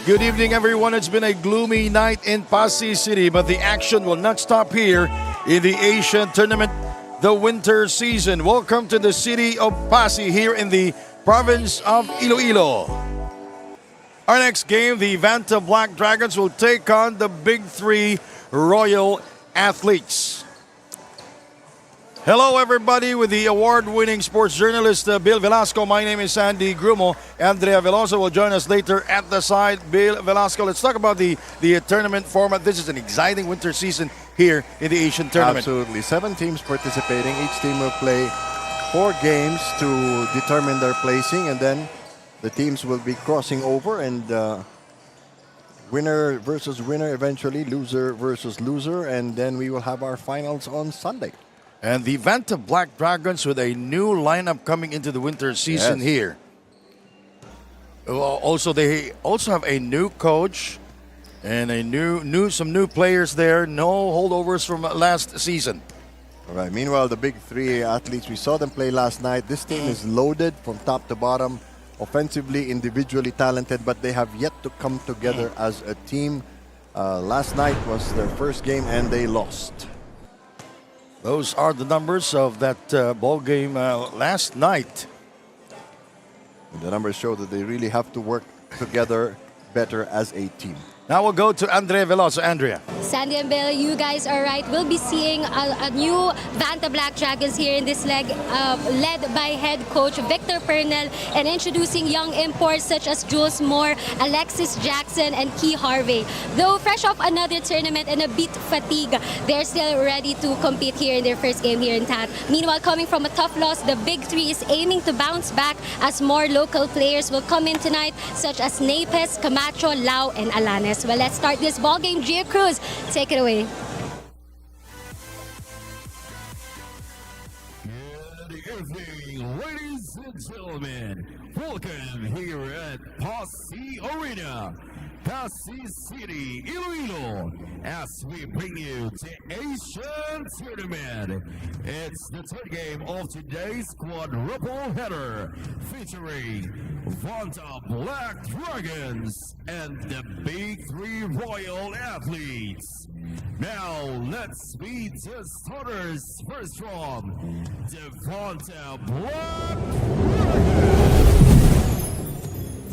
Good evening, everyone. It's been a gloomy night in Passi City, but the action will not stop here in the Asian Tournament, the winter season. Welcome to the city of Passi here in the province of Iloilo. Our next game, the Vanta Black Dragons will take on the Big Three Royal Athletes. Hello, everybody, with the award-winning sports journalist Bill Velasco. My name is Sandy Grumo. Andrea Veloso will join us later at the side. Bill Velasco, let's talk about the tournament format. This is an exciting winter season here in the Asian Tournament. Absolutely. 7 teams participating. Each team will play 4 games to determine their placing, and then the teams will be crossing over, and winner versus winner eventually, loser versus loser, and then we will have our finals on Sunday. And the Vanta Black Dragons with a new lineup coming into the winter season here. Also, they also have a new coach and some new players there. No holdovers from last season. All right. Meanwhile, the Big Three athletes, we saw them play last night. This team is loaded from top to bottom, offensively, individually talented, but they have yet to come together as a team. Last night was their first game and they lost. Those are the numbers of that ball game last night. The numbers show that they really have to work together better as a team. Now we'll go to Andrea Veloso. Andrea. Sandy and Bill, you guys are right. We'll be seeing a new Vanta Black Dragons here in this leg, led by head coach Victor Pernell, and introducing young imports such as Jules Moore, Alexis Jackson, and Key Harvey. Though fresh off another tournament and a bit fatigue, they're still ready to compete here in their first game here in TAT. Meanwhile, coming from a tough loss, the Big Three is aiming to bounce back as more local players will come in tonight, such as Napes, Camacho, Lau, and Alanes. Well, let's start this ball game. Gia Cruz, take it away. Good evening, ladies and gentlemen. Welcome here at Passi Arena, Passi City, Iloilo, as we bring you the Asian Tournament. It's the third game of today's quadruple header, featuring Vanta Black Dragons and the Big Three Royal Athletes. Now, let's meet the starters first from the Vanta Black Dragons.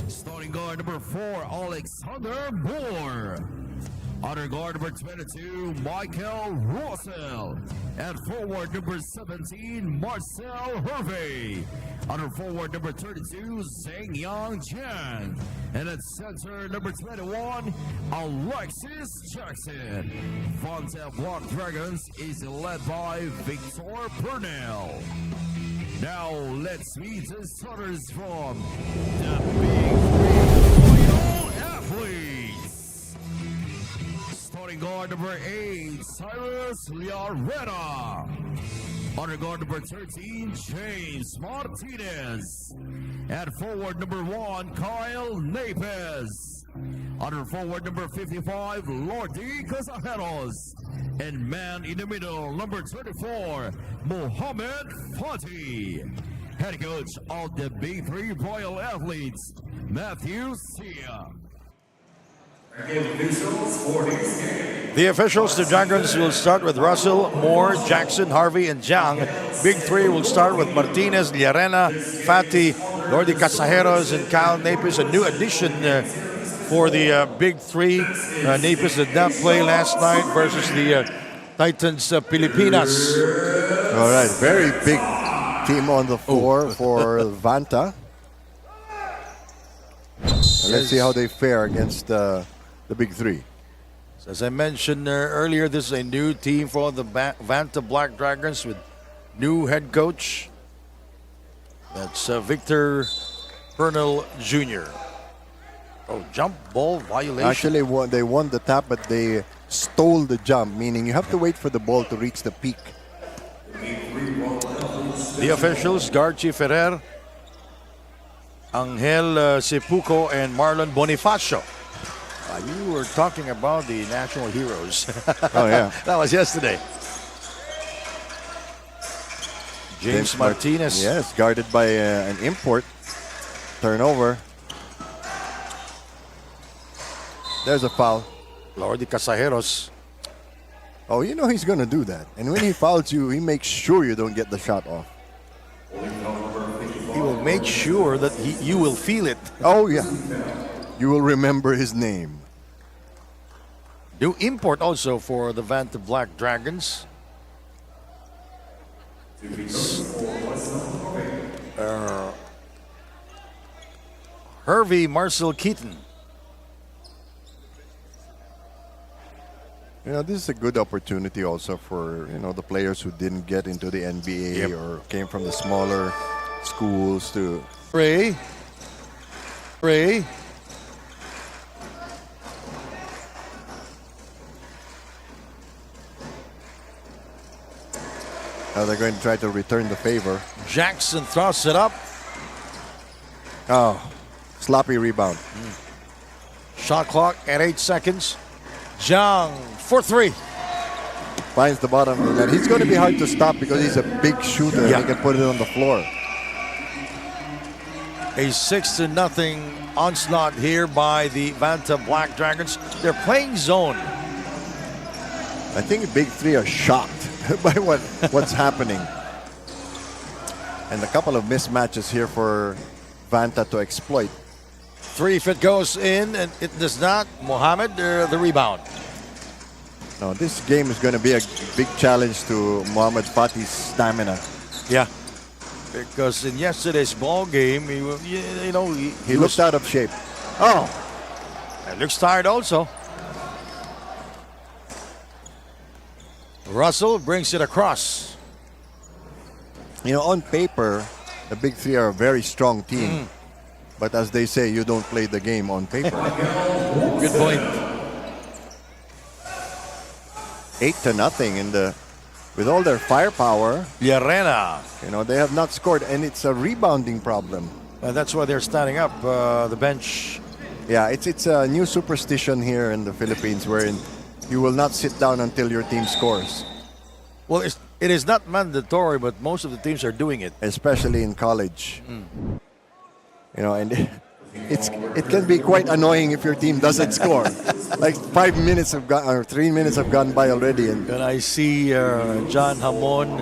Starting guard number 4, Alexander Moore. Under guard number 22, Michael Russell. And forward number 17, Marcel Hervey. Under forward number 32, Zheng Yang Jiang. And at center number 21, Alexis Jackson. Vanta Black Dragons is led by Victor Pernell. Now let's meet the starters from the Big Three Royal Athletes. Starting guard number 8, Cyrus Liareta. Under guard number 13, James Martinez. And forward number 1, Kyle Napes. Under forward number 55, Lordi Casajeros. And man in the middle, number 24, Mohamed Fati. Head coach of the Big Three Royal Athletes, Matthew Sia. The officials, the Dragons will start with Russell, Moore, Jackson, Harvey, and Jiang. Big Three will start with Martinez, Llarena, Fati, Lordi Casajeros, and Kyle Napes. A new addition for the Big Three. Napes did not play last night versus the Titans Pilipinas. All right, very big team on the floor for Vanta. Let's see how they fare against the Big Three. As I mentioned earlier, this is a new team for the Vanta Black Dragons with new head coach. That's Victor Pernell Jr. Oh, jump ball violation. Actually, they won the tap, but they stole the jump, meaning you have to wait for the ball to reach the peak. The officials, Garchi Ferrer, Angel Sepuco, and Marlon Bonifacio. You were talking about the national heroes. Oh, yeah. That was yesterday. James Martinez. Yes, guarded by an import. Turnover. There's a foul. Lordy Casajeros. Oh, you know he's going to do that. And when he fouls you, he makes sure you don't get the shot off. He will make sure that you will feel it. Oh, yeah. You will remember his name. New import also for the Vanta Black Dragons. Hervey Marcel Keaton. You know, this is a good opportunity also for, the players who didn't get into the NBA Yep. or came from the smaller schools to... Ray. Now they're going to try to return the favor. Jackson throws it up. Oh, sloppy rebound. Shot clock at 8 seconds. Zhang for 3. Finds the bottom of the net. He's going to be hard to stop because he's a big shooter. Yeah. He can put it on the floor. A 6-0 onslaught here by the Vanta Black Dragons. They're playing zone. I think Big Three are shocked by what's happening. And a couple of mismatches here for Vanta to exploit. 3 if it goes in, and it does not. Mohammed, the rebound. Now, this game is going to be a big challenge to Mohamed Fatih's stamina. Yeah. Because in yesterday's ball game, he Looked out of shape. Oh, and looks tired also. Russell brings it across. on paper, the Big Three are a very strong team. But as they say, you don't play the game on paper. Good point. 8-0 with all their firepower. Llarena. They have not scored, and it's a rebounding problem. That's why they're standing up, the bench. Yeah, it's a new superstition here in the Philippines, wherein you will not sit down until your team scores, Well, it is not mandatory, but most of the teams are doing it. especially in college. And it can be quite annoying if your team doesn't score. Like 5 minutes have gone, or 3 minutes have gone by already, and And I see John Hamon,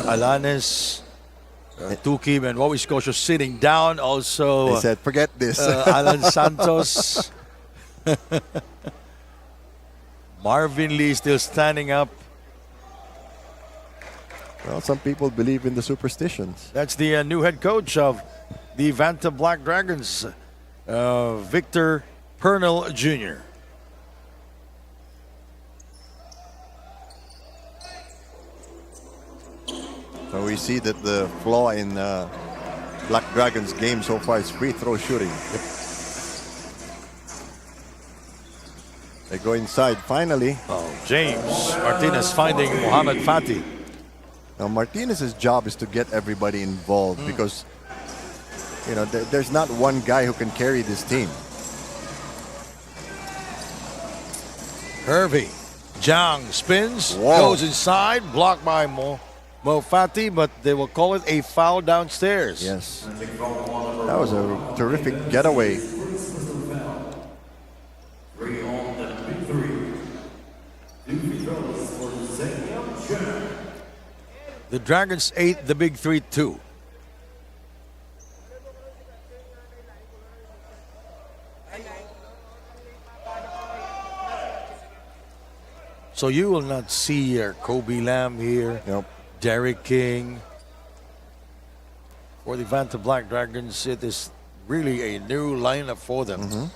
Alanes, Tukim, and Wawi Scotia sitting down. Also, they said, "Forget this." Alan Santos. Marvin Lee still standing up. Well, some people believe in the superstitions. That's the new head coach of the Vanta Black Dragons, Victor Pernell Jr. So we see that the flaw in Black Dragons' game so far is free throw shooting. They go inside finally. Oh, James Martinez finding Mohamed Fatih. Now Martinez's job is to get everybody involved because there's not one guy who can carry this team. Hervey. Zhang spins, Whoa. goes inside, blocked by Mo Fatih, but they will call it a foul downstairs. Yes, that was a terrific getaway. The Dragons 8, the Big 3 2. So you will not see Kobe Lamb here, Nope. Derek King. For the Vanta Black Dragons, it is really a new lineup for them.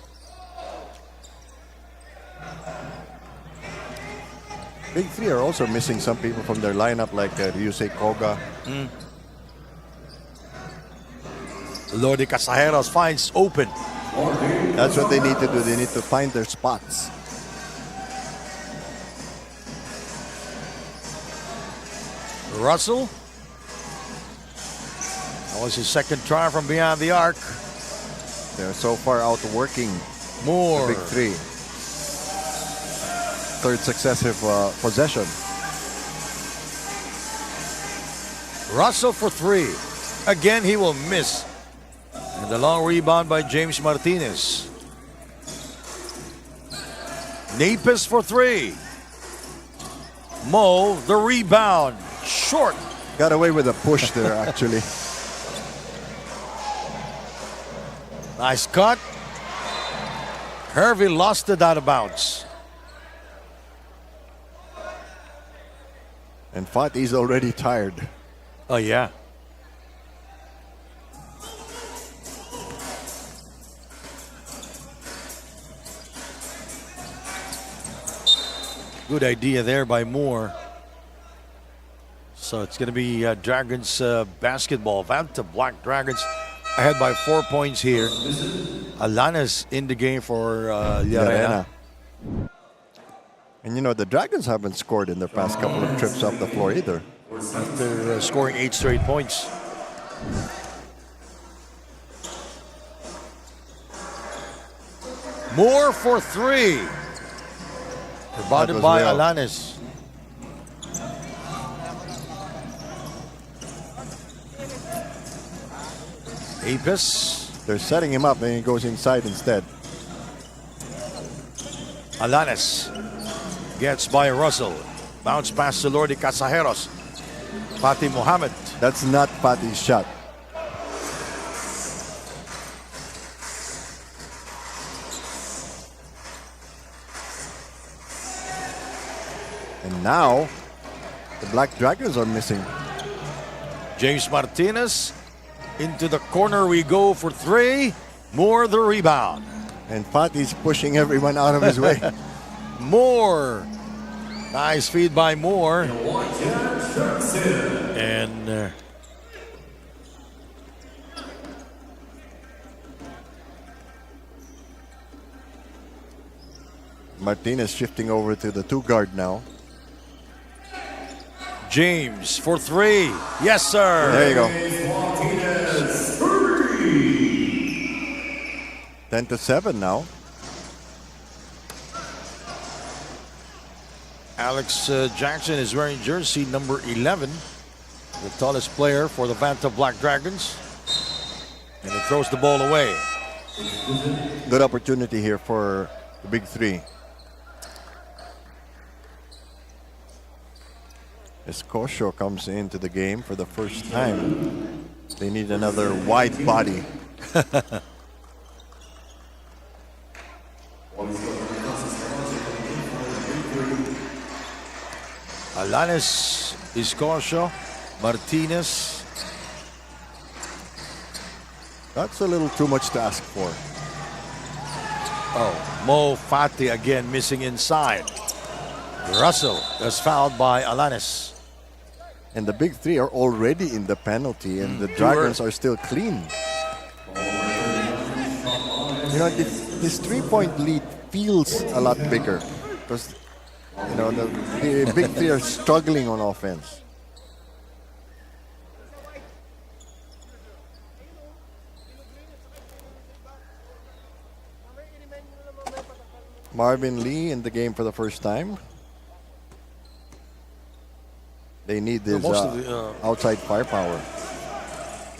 Big Three are also missing some people from their lineup, like Ryusei Koga. Lordy Casajeros finds open. That's what they need to do. They need to find their spots. Russell. That was his second try from beyond the arc. They're so far outworking Moore. the Big Three. Third successive possession. Russell for 3. Again, he will miss. And the long rebound by James Martinez. Napis for three. Mo, the rebound. Short. Got away with a push there, actually. Nice cut. Hervey lost it out of bounds. And Fati's already tired. Oh, yeah. Good idea there by Moore. So it's going to be Dragons basketball. Vanta Black Dragons ahead by 4 points here. Alana's in the game for Llarena. And you know, the Dragons haven't scored in their past couple of trips off the floor either. After scoring 8 straight points. Moore for three. Rebounded by well. Alanis. Apis. They're setting him up and he goes inside instead. Alanis gets by Russell. Bounce pass to Lordy Casajeros. Fatih Mohammed. That's not Fati's shot. And now, the Black Dragons are missing. James Martinez. Into the corner we go for three. Moore the rebound. And Fati's pushing everyone out of his way. Moore. Nice feed by Moore. And Martinez shifting over to the 2-guard now. James for three. Yes, sir. There you go. 10-7 now. Alex Jackson is wearing jersey number 11. The tallest player for the Vanta Black Dragons. And he throws the ball away. Good opportunity here for the big three. Escocio comes into the game for the first time. They need another wide body. Alanis, Escocio, Martinez. That's a little too much to ask for. Oh, Mo Fatih again missing inside. Russell is fouled by Alanis. And the big three are already in the penalty, and the Dragons are still clean. You know, this 3-point lead feels a lot bigger because, you know, the big three are struggling on offense. Marvin Lee in the game for the first time. They need this Most of the, outside firepower.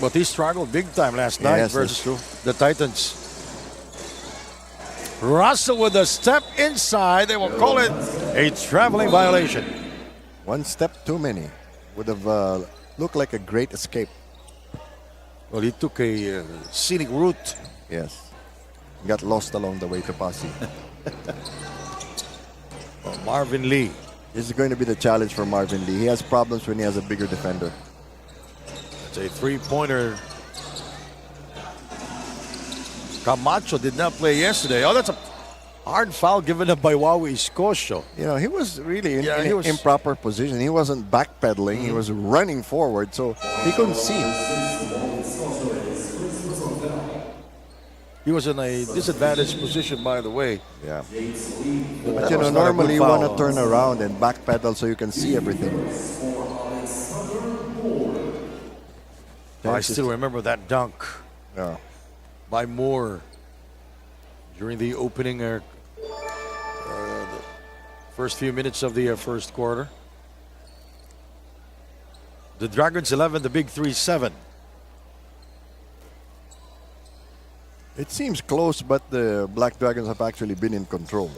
But he struggled big time last night Yes, that's versus true. the Titans. Russell with a step inside. They will call it a traveling violation. One step too many. Would have looked like a great escape. Well, he took a scenic route. Yes. Got lost along the way to Passi. Well, Marvin Lee. This is going to be the challenge for Marvin Lee. He has problems when he has a bigger defender. It's a three-pointer. Camacho did not play yesterday. Oh, that's a hard foul given up by Wawi Escocio. You know, he was really in Yeah, he was- improper position. He wasn't backpedaling. He was running forward, so he couldn't see. He was in a disadvantaged position, by the way. Yeah. But But you know, normally you want to turn around and backpedal so you can see everything. I still remember that dunk Yeah. by Moore during the opening the first few minutes of the first quarter. The Dragons 11, the big three 7. It seems close, but the Black Dragons have actually been in control.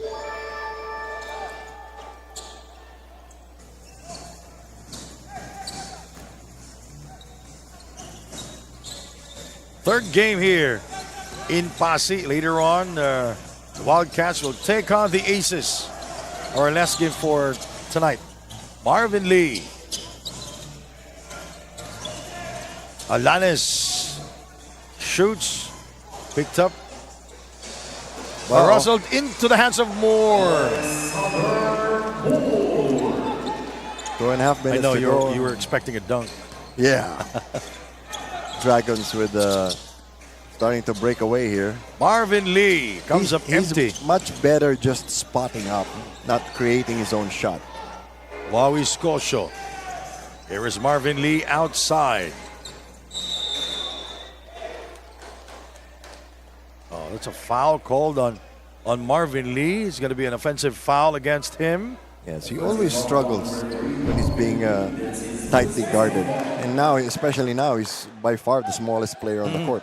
third game here in Passi. Later on, the Wildcats will take on the Aces. Our last game for tonight. Marvin Lee. Alanis shoots. Picked up. Wow. Rustled into the hands of Moore. 2.5 minutes I know to go. you were expecting a dunk. Yeah. Dragons with starting to break away here. Marvin Lee comes up empty. He's much better just spotting up, not creating his own shot. Wawi Scotia. Here is Marvin Lee outside. Oh, that's a foul called on Marvin Lee. It's going to be an offensive foul against him. Yes, he always struggles when he's being tightly guarded. And now, especially now, he's by far the smallest player on the court.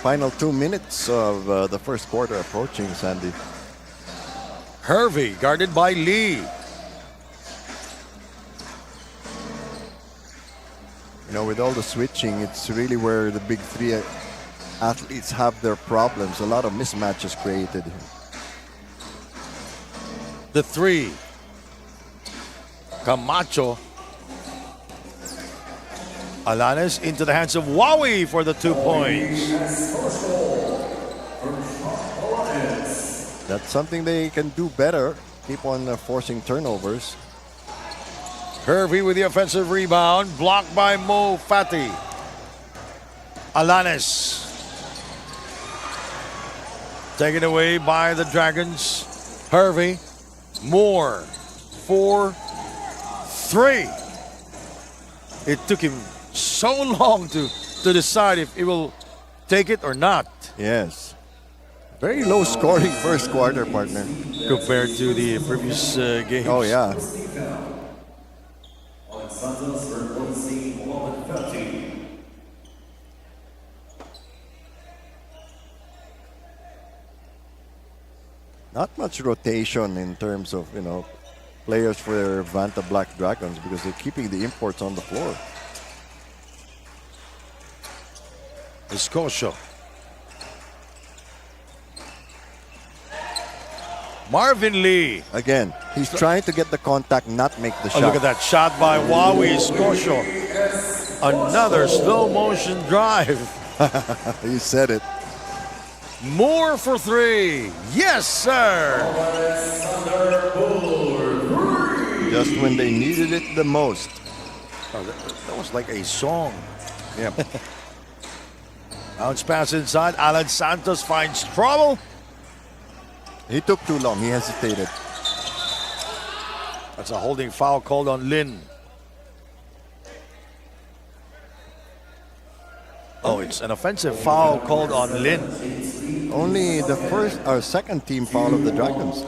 Final 2 minutes of the first quarter approaching, Sandy. Hervey guarded by Lee. You know, with all the switching, it's really where the big three athletes have their problems. A lot of mismatches created. The three. Camacho. Alanis into the hands of Wawi for the 2 points. That's something they can do better. Keep on forcing turnovers. Hervey with the offensive rebound. Blocked by Mo Fati. Alanis. Taken away by the Dragons. Hervey. Moore. 4-3. It took him so long to decide if he will take it or not. Yes. Very low scoring first quarter, partner. Compared to the previous games. Oh, yeah. Not much rotation in terms of, you know, players for Vanta Black Dragons because they're keeping the imports on the floor. Escocio. Marvin Lee. Again, he's trying to get the contact, not make the Oh, shot. look at that shot by Wawi Escocio. Another slow motion drive. You said it. More for three. Yes, sir. Just when they needed it the most. Oh, that was like a song. Yep. Bounce pass inside. Alan Santos finds trouble. He took too long. He hesitated. That's a holding foul called on Lin. Oh, it's an offensive foul called on Lin. Only the first or second team foul of the Dragons.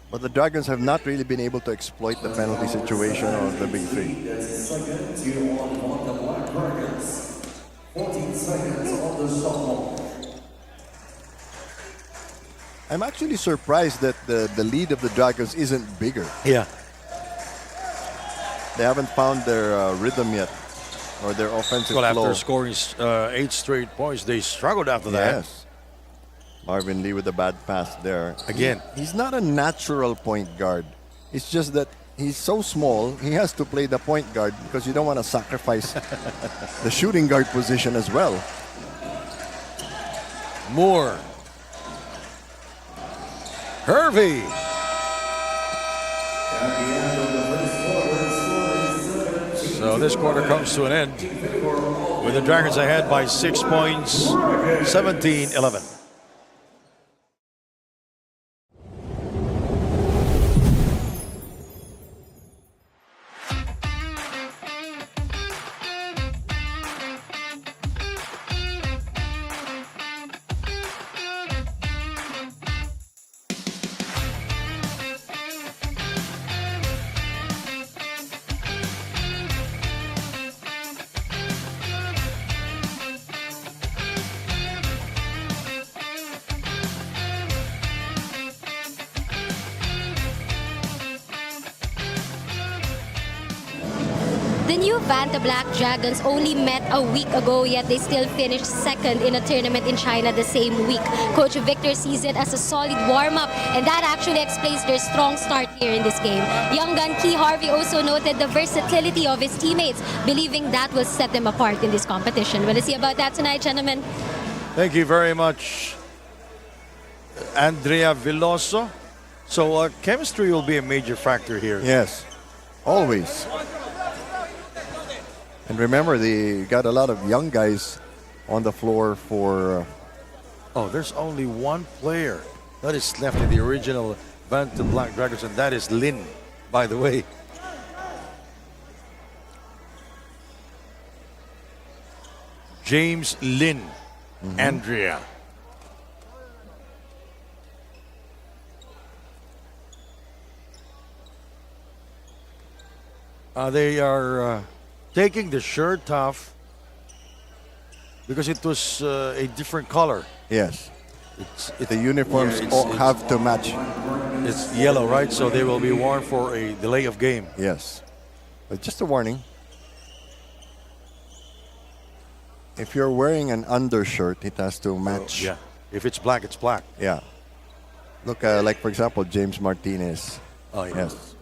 But the Dragons have not really been able to exploit the penalty situation of the big three. 14 seconds on the shot clock. I'm actually surprised that the lead of the Dragons isn't bigger. Yeah. They haven't found their rhythm yet, or their offensive Well, flow. after scoring 8 straight points, they struggled after that. Yes. Marvin Lee with a bad pass there. Again. He's not a natural point guard. It's just that he's so small, he has to play the point guard because you don't want to sacrifice the shooting guard position as well. Moore. Hervey. So this quarter comes to an end with the Dragons ahead by 6 points, 17-11. The new Vanta Black Dragons only met a week ago, yet they still finished second in a tournament in China the same week. Coach Victor sees it as a solid warm-up, and that actually explains their strong start here in this game. Young gun Key Harvey also noted the versatility of his teammates, believing that will set them apart in this competition. We'll see about that tonight, gentlemen. Thank you very much, Andrea Villoso. So chemistry will be a major factor here. Yes, always. And remember, they got a lot of young guys on the floor for... Oh, there's only one player that is left in the original Vanta Black Dragons, and that is Lin, by the way. James Lin, Andrea. They are taking the shirt off because it was a different color. Yes. It's The uniforms yeah, all have to match. It's yellow, right? So they will be worn for a delay of game. Yes. But just a warning. If you're wearing an undershirt, it has to match. Yeah. If it's black, it's black. Yeah. Look, like for example, James Martinez. Oh, yeah. Yes.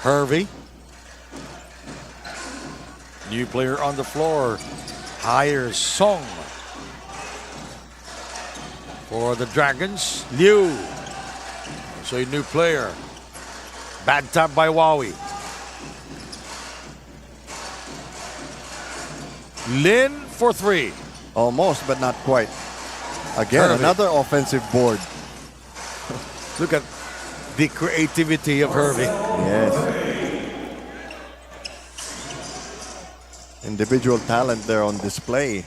Hervey. New player on the floor. Higher Song. For the Dragons, Liu. So a new player. Bad tap by Wowie. Lin for three. Almost, but not quite. Again, Hervey. another offensive board. Look at the creativity of Hervey. Yes. Individual talent there on display.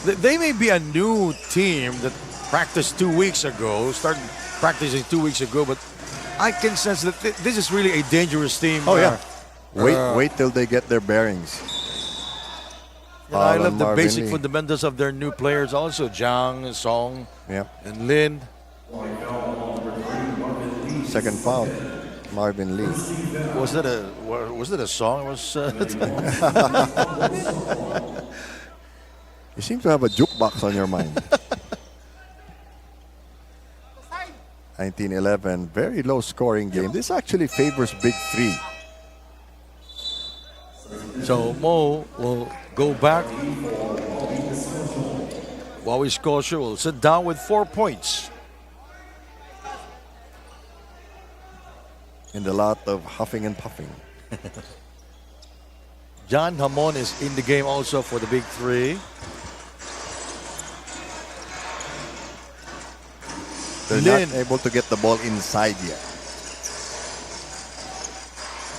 They may be a new team that practiced 2 weeks ago, started practicing 2 weeks ago, but I can sense that this is really a dangerous team. Oh, yeah. Wait till they get their bearings. I love the Marvin basic Lee. fundamentals of their new players also. Zhang, Song, Yeah. and Lin. Second foul. Marvin Lee. Was that a song? It was You seem to have a jukebox on your mind. 1911, very low scoring game. This actually favors Big Three. So Mo will go back. Wawi Scotia will sit down with 4 points. And a lot of huffing and puffing. John Hamon is in the game also for the Big Three. They're Lin. not able to get the ball inside yet.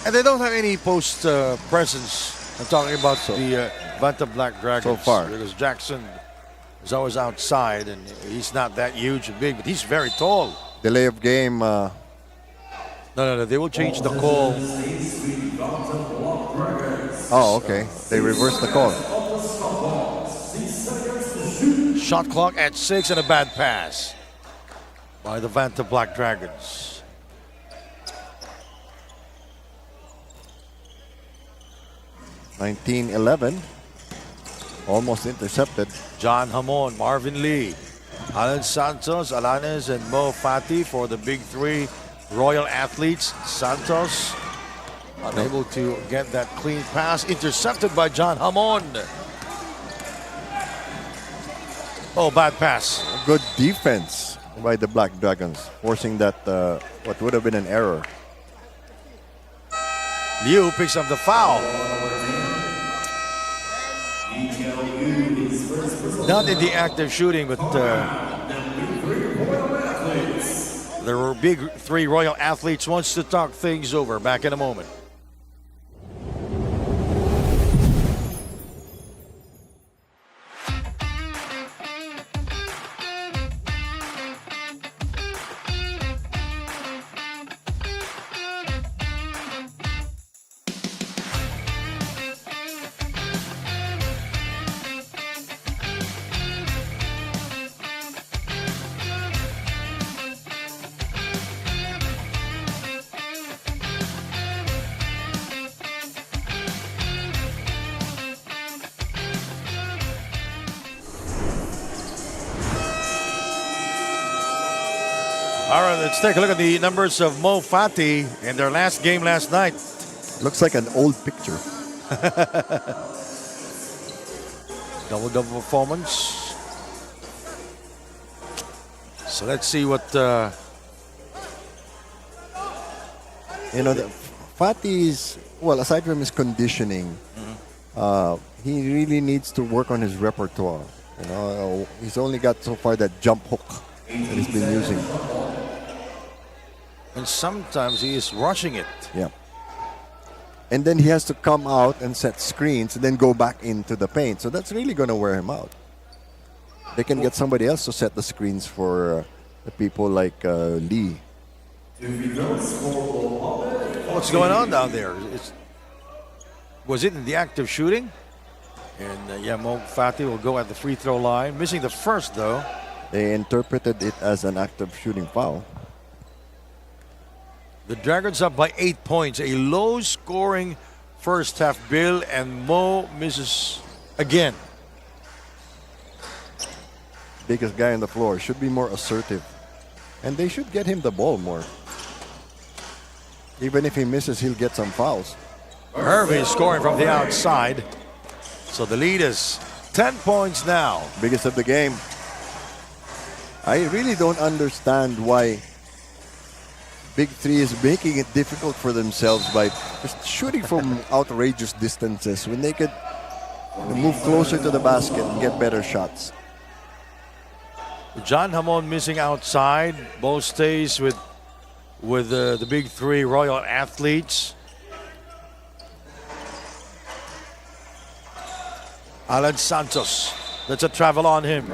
And they don't have any post presence. I'm talking about the Vanta Black Dragons. So far. Because Jackson is always outside, and he's not that huge and big, but he's very tall. Delay of game. No. They will change the call. Oh, okay. They reversed the call. Shot clock at 6 and a bad pass by the Vanta Black Dragons. (1911) almost intercepted. John Hamon, Marvin Lee, Alan Santos, Alanes, and Mo Fati for the Big Three Royal Athletes. Santos unable to get that clean pass, intercepted by John Hamon. Oh, bad pass. Good defense by the Black Dragons, forcing that what would have been an error. Liu picks up the foul. Not in the act of shooting, but there were Big Three Royal Athletes wants to talk things over. Back in a moment. All right, let's take a look at the numbers of Mo Fati in their last game last night. Looks like an old picture. Double-double performance. So let's see what... Fati's, well, aside from his conditioning, he really needs to work on his repertoire. He's only got so far that jump hook that he's been using. And sometimes he is rushing it. Yeah. And then he has to come out and set screens and then go back into the paint. So that's really going to wear him out. They can get somebody else to set the screens for the people like Lee. What's going on down there? Was it in the act of shooting? And Mo Fati will go at the free throw line. Missing the first, though. They interpreted it as an active shooting foul. The Dragons up by 8 points. A low-scoring first half, Bill, and Mo misses again. Biggest guy on the floor. Should be more assertive. And they should get him the ball more. Even if he misses, he'll get some fouls. Hervey scoring from the outside. So the lead is 10 points now. Biggest of the game. I really don't understand why Big Three is making it difficult for themselves by just shooting from outrageous distances when they could move closer to the basket and get better shots. John Hamon missing outside. Ball stays with the Big Three Royal Athletes. Alan Santos. That's a travel on him.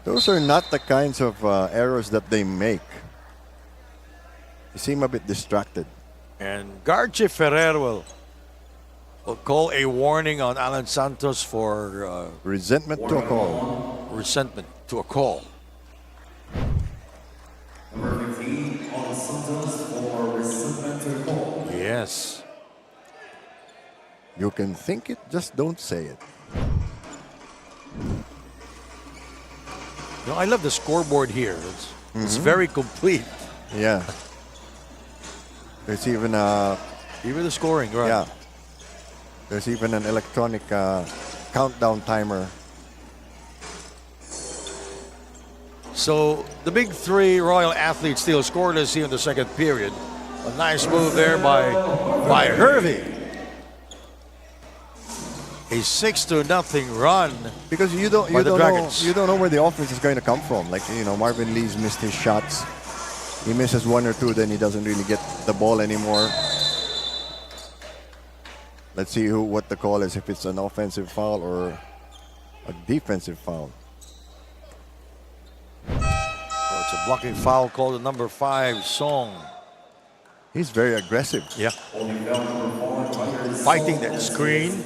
Those are not the kinds of errors that they make. They seem a bit distracted. And Garche Ferrer will call a warning on Alan Santos for Resentment to a call. resentment to a call. Number 15, Alan Santos for resentment to call. Yes. You can think it, just don't say it. I love the scoreboard here. It's very complete. Yeah. There's even Even the scoring, right? yeah. There's even an electronic countdown timer. So the Big Three Royal Athletes still scoreless here in the second period. A nice move there by Hervey. A 6-0 run. Because you don't By the know Dragons. where the offense is going to come from. Like Marvin Lee's missed his shots. He misses one or two, then he doesn't really get the ball anymore. Let's see what the call is, if it's an offensive foul or a defensive foul. Oh, it's a blocking foul called the number 5 Song. He's very aggressive. Yeah. Fighting that screen.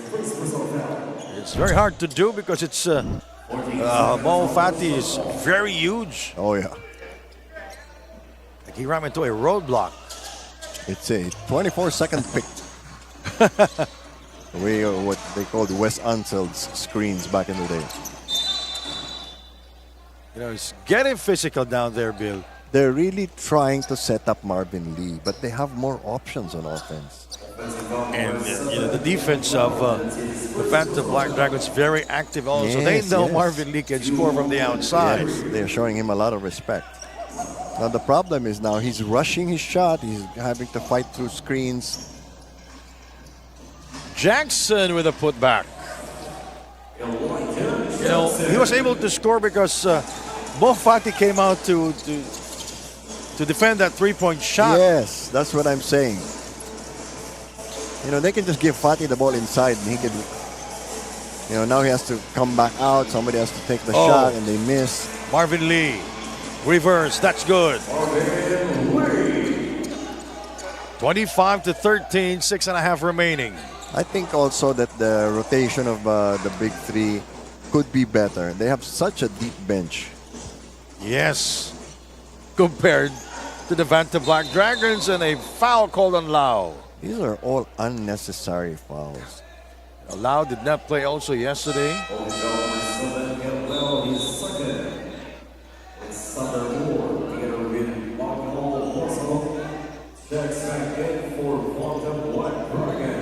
It's very hard to do because it's Mo Fati is very huge. Oh yeah. Like he ran into a roadblock. It's a 24-second pick. What they called Wes Unsel's screens back in the day. It's getting physical down there, Bill. They're really trying to set up Marvin Lee, but they have more options on offense. And the defense of the Vanta Black Dragons very active also. They Yes, know yes. Marvin Lee can score from the outside. Yes, they're showing him a lot of respect. Now the problem is now he's rushing his shot. He's having to fight through screens. Jackson with a putback. He was able to score because Mo Fati came out to defend that three-point shot. Yes, that's what I'm saying. They can just give Fati the ball inside and he can, now he has to come back out. Somebody has to take the shot and they miss. Marvin Lee, reverse, that's good. 25-13, 6.5 remaining. I think also that the rotation of the Big Three could be better. They have such a deep bench. Yes, compared to the Vanta Black Dragons, and a foul called on Lau. These are all unnecessary fouls. Lau did not play also yesterday.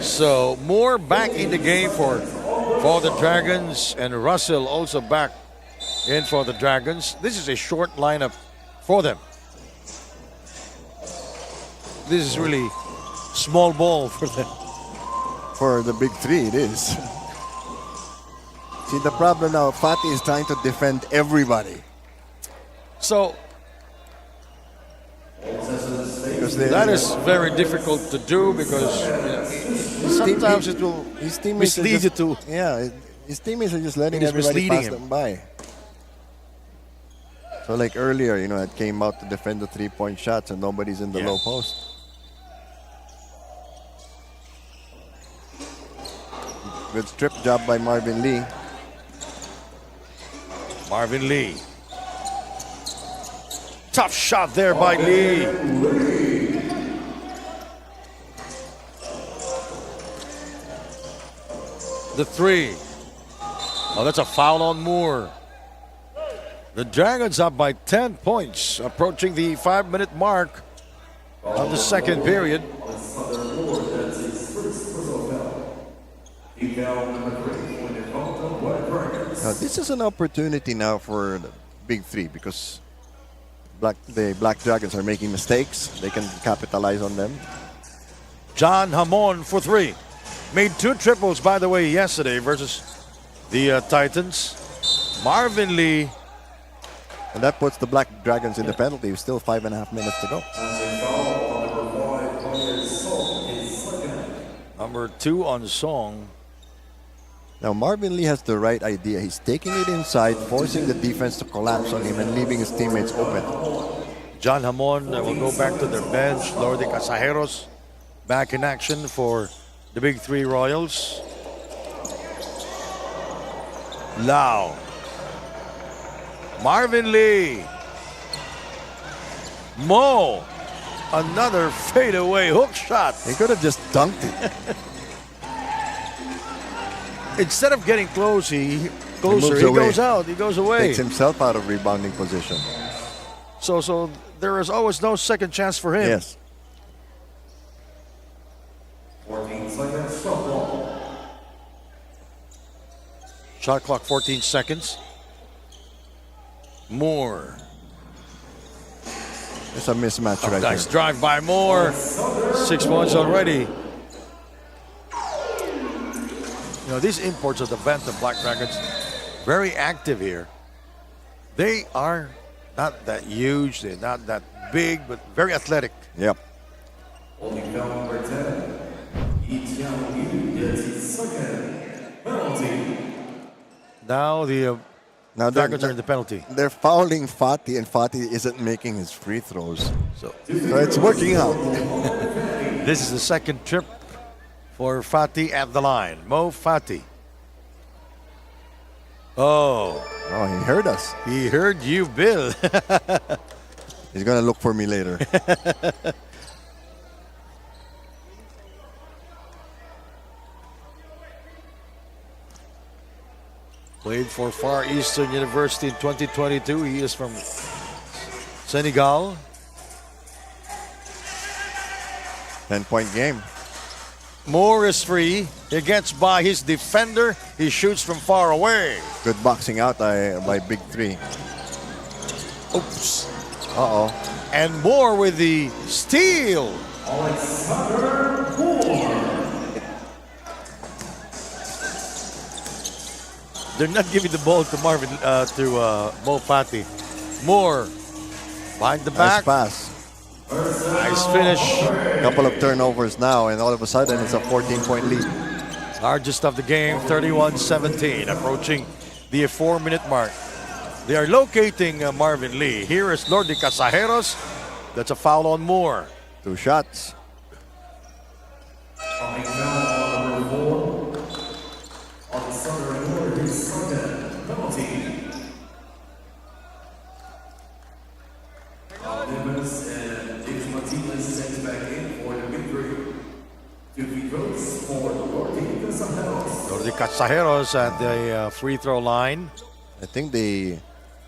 So Moore back in the game for the Dragons, and Russell also back in for the Dragons. This is a short lineup for them. This is really small ball for them. For the big three, it is. See, the problem now, Fatih is trying to defend everybody. So Because that is very difficult to do because sometimes it will his teammates are mislead you just, to. Yeah, his teammates are just letting It is everybody misleading pass him. them by. So like earlier, it came out to defend the 3-point shots and nobody's in the Yeah. low post. Good strip job by Marvin Lee. Marvin Lee. Tough shot there by Lee. The three. Oh, that's a foul on Moore. The Dragons up by 10 points, approaching the 5-minute mark of the second period. Now, this is an opportunity now for the big three because the Black Dragons are making mistakes. They can capitalize on them. John Hamon for three. Made 2 triples, by the way, yesterday versus the Titans. Marvin Lee. And that puts the Black Dragons in the penalty. Still 5.5 minutes to go. Number 2 on Song. Now Marvin Lee has the right idea. He's taking it inside, forcing the defense to collapse on him and leaving his teammates open. John Hamon will go back to their bench. Lordy Casajeros back in action for the Big Three Royals. Lau. Marvin Lee. Mo. Another fadeaway hook shot. He could have just dunked it. Instead of getting closer, he moves away. goes out, he goes away. Takes himself out of rebounding position. So there is always no second chance for him. Yes. 14 seconds, shot clock. Shot clock 14 seconds. Moore. It's a mismatch right Nice there. drive by Moore. 6 points already. These imports of the Vanta Black Dragons, very active here. They are not that huge, they're not that big, but very athletic. Yep. Holding foul number 10. Etienne Yu gets his second penalty. Now the Now Dragons are in the penalty. they're fouling Fatih, and Fatih isn't making his free throws. So So it's working out. this is the second trip for Fatih at the line. Mo Fatih. Oh, Oh, he heard us. he heard you, Bill. He's going to look for me later. Played for Far Eastern University in 2022. He is from Senegal. 10-point game. Moore is free. He gets by his defender. He shoots from far away. Good boxing out by Big Three. Oops. Uh-oh. And Moore with the steal. They're not giving the ball to Mo Fatih. Moore behind the Nice back. pass. Nice finish. Couple of turnovers now, and all of a sudden it's a 14-point lead. Largest of the game, 31-17, approaching the 4-minute mark. They are locating Marvin Lee. Here is Lordy Casajeros. That's a foul on Moore. 2 shots. Holding foul number 4. Alexander Moore, his second penalty. Nimbus and James Martinez sent back in for the victory. 2 free throws for Lordy Casajeros. Lordy Casajeros at the free throw line. I think they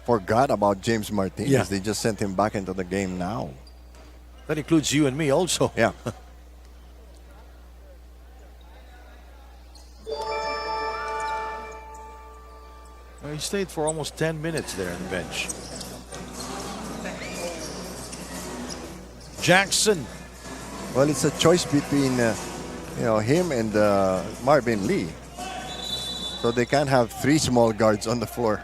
forgot about James Martinez. Yeah. They just sent him back into the game now. That includes you and me also. Yeah. He stayed for almost 10 minutes there on the bench. Jackson. Well, it's a choice between him and Marvin Lee. So they can't have three small guards on the floor.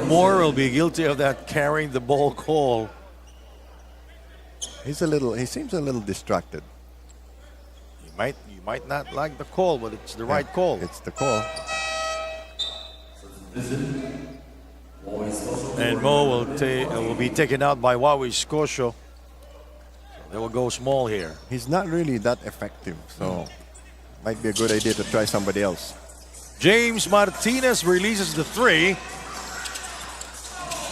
Moore will be guilty of that carrying the ball call. He seems a little distracted. You might not like the call, but it's the right call. It's the call. And Mo will be taken out by Wawi Scotia. So they will go small here. He's not really that effective, so might be a good idea to try somebody else. James Martinez releases the three.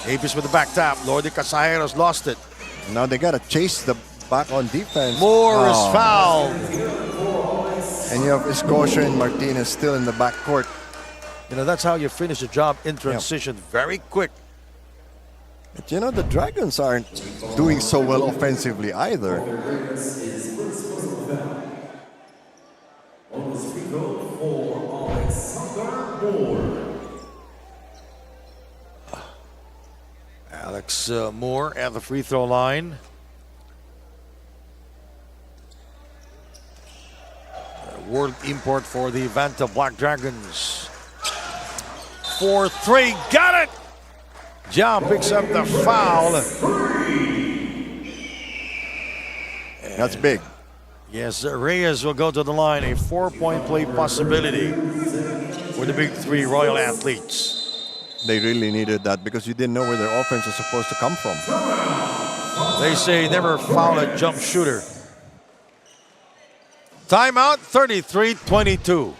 Apis with the back tap. Lordy Casajeros lost it. Now they gotta chase the back on defense. Moore is fouled. And you have Escocia and Martinez still in the backcourt. That's how you finish the job in transition. Very quick. But the Dragons aren't doing so well offensively either. Alex Moore at the free throw line. World import for the Vanta Black Dragons. 4-3, got it! Ja picks up the foul. That's big. Yes, Reyes will go to the line. A 4-point play possibility for the big three Royal athletes. They really needed that because you didn't know where their offense was supposed to come from. They say never foul a jump shooter. Timeout, 33-22.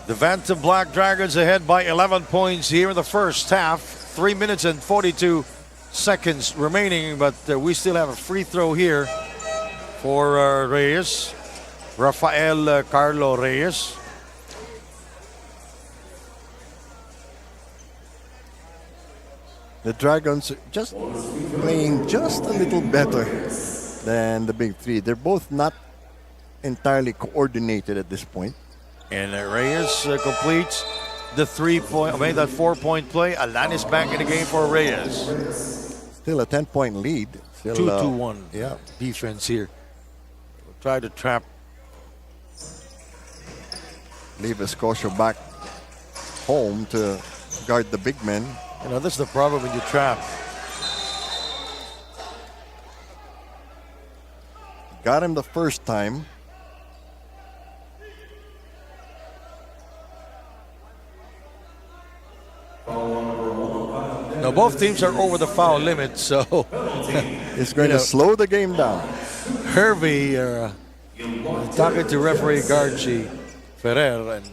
The Vanta Black Dragons ahead by 11 points here in the first half. 3 minutes and 42 seconds remaining, but we still have a free throw here for Reyes. Rafael Carlo Reyes. The Dragons just playing just a little better than the big three. They're both not entirely coordinated at this point. And Reyes completes the 4-point play. Alanis back in the game for Reyes. Still a 10-point lead. Still 2-1 yeah. defense here. We'll try to trap. Leave Escocia back home to guard the big men. That's the problem when you trap. Got him the first time. Now both teams are over the foul limit, so it's going to slow the game down. Hervey talking to referee Garci Ferrer and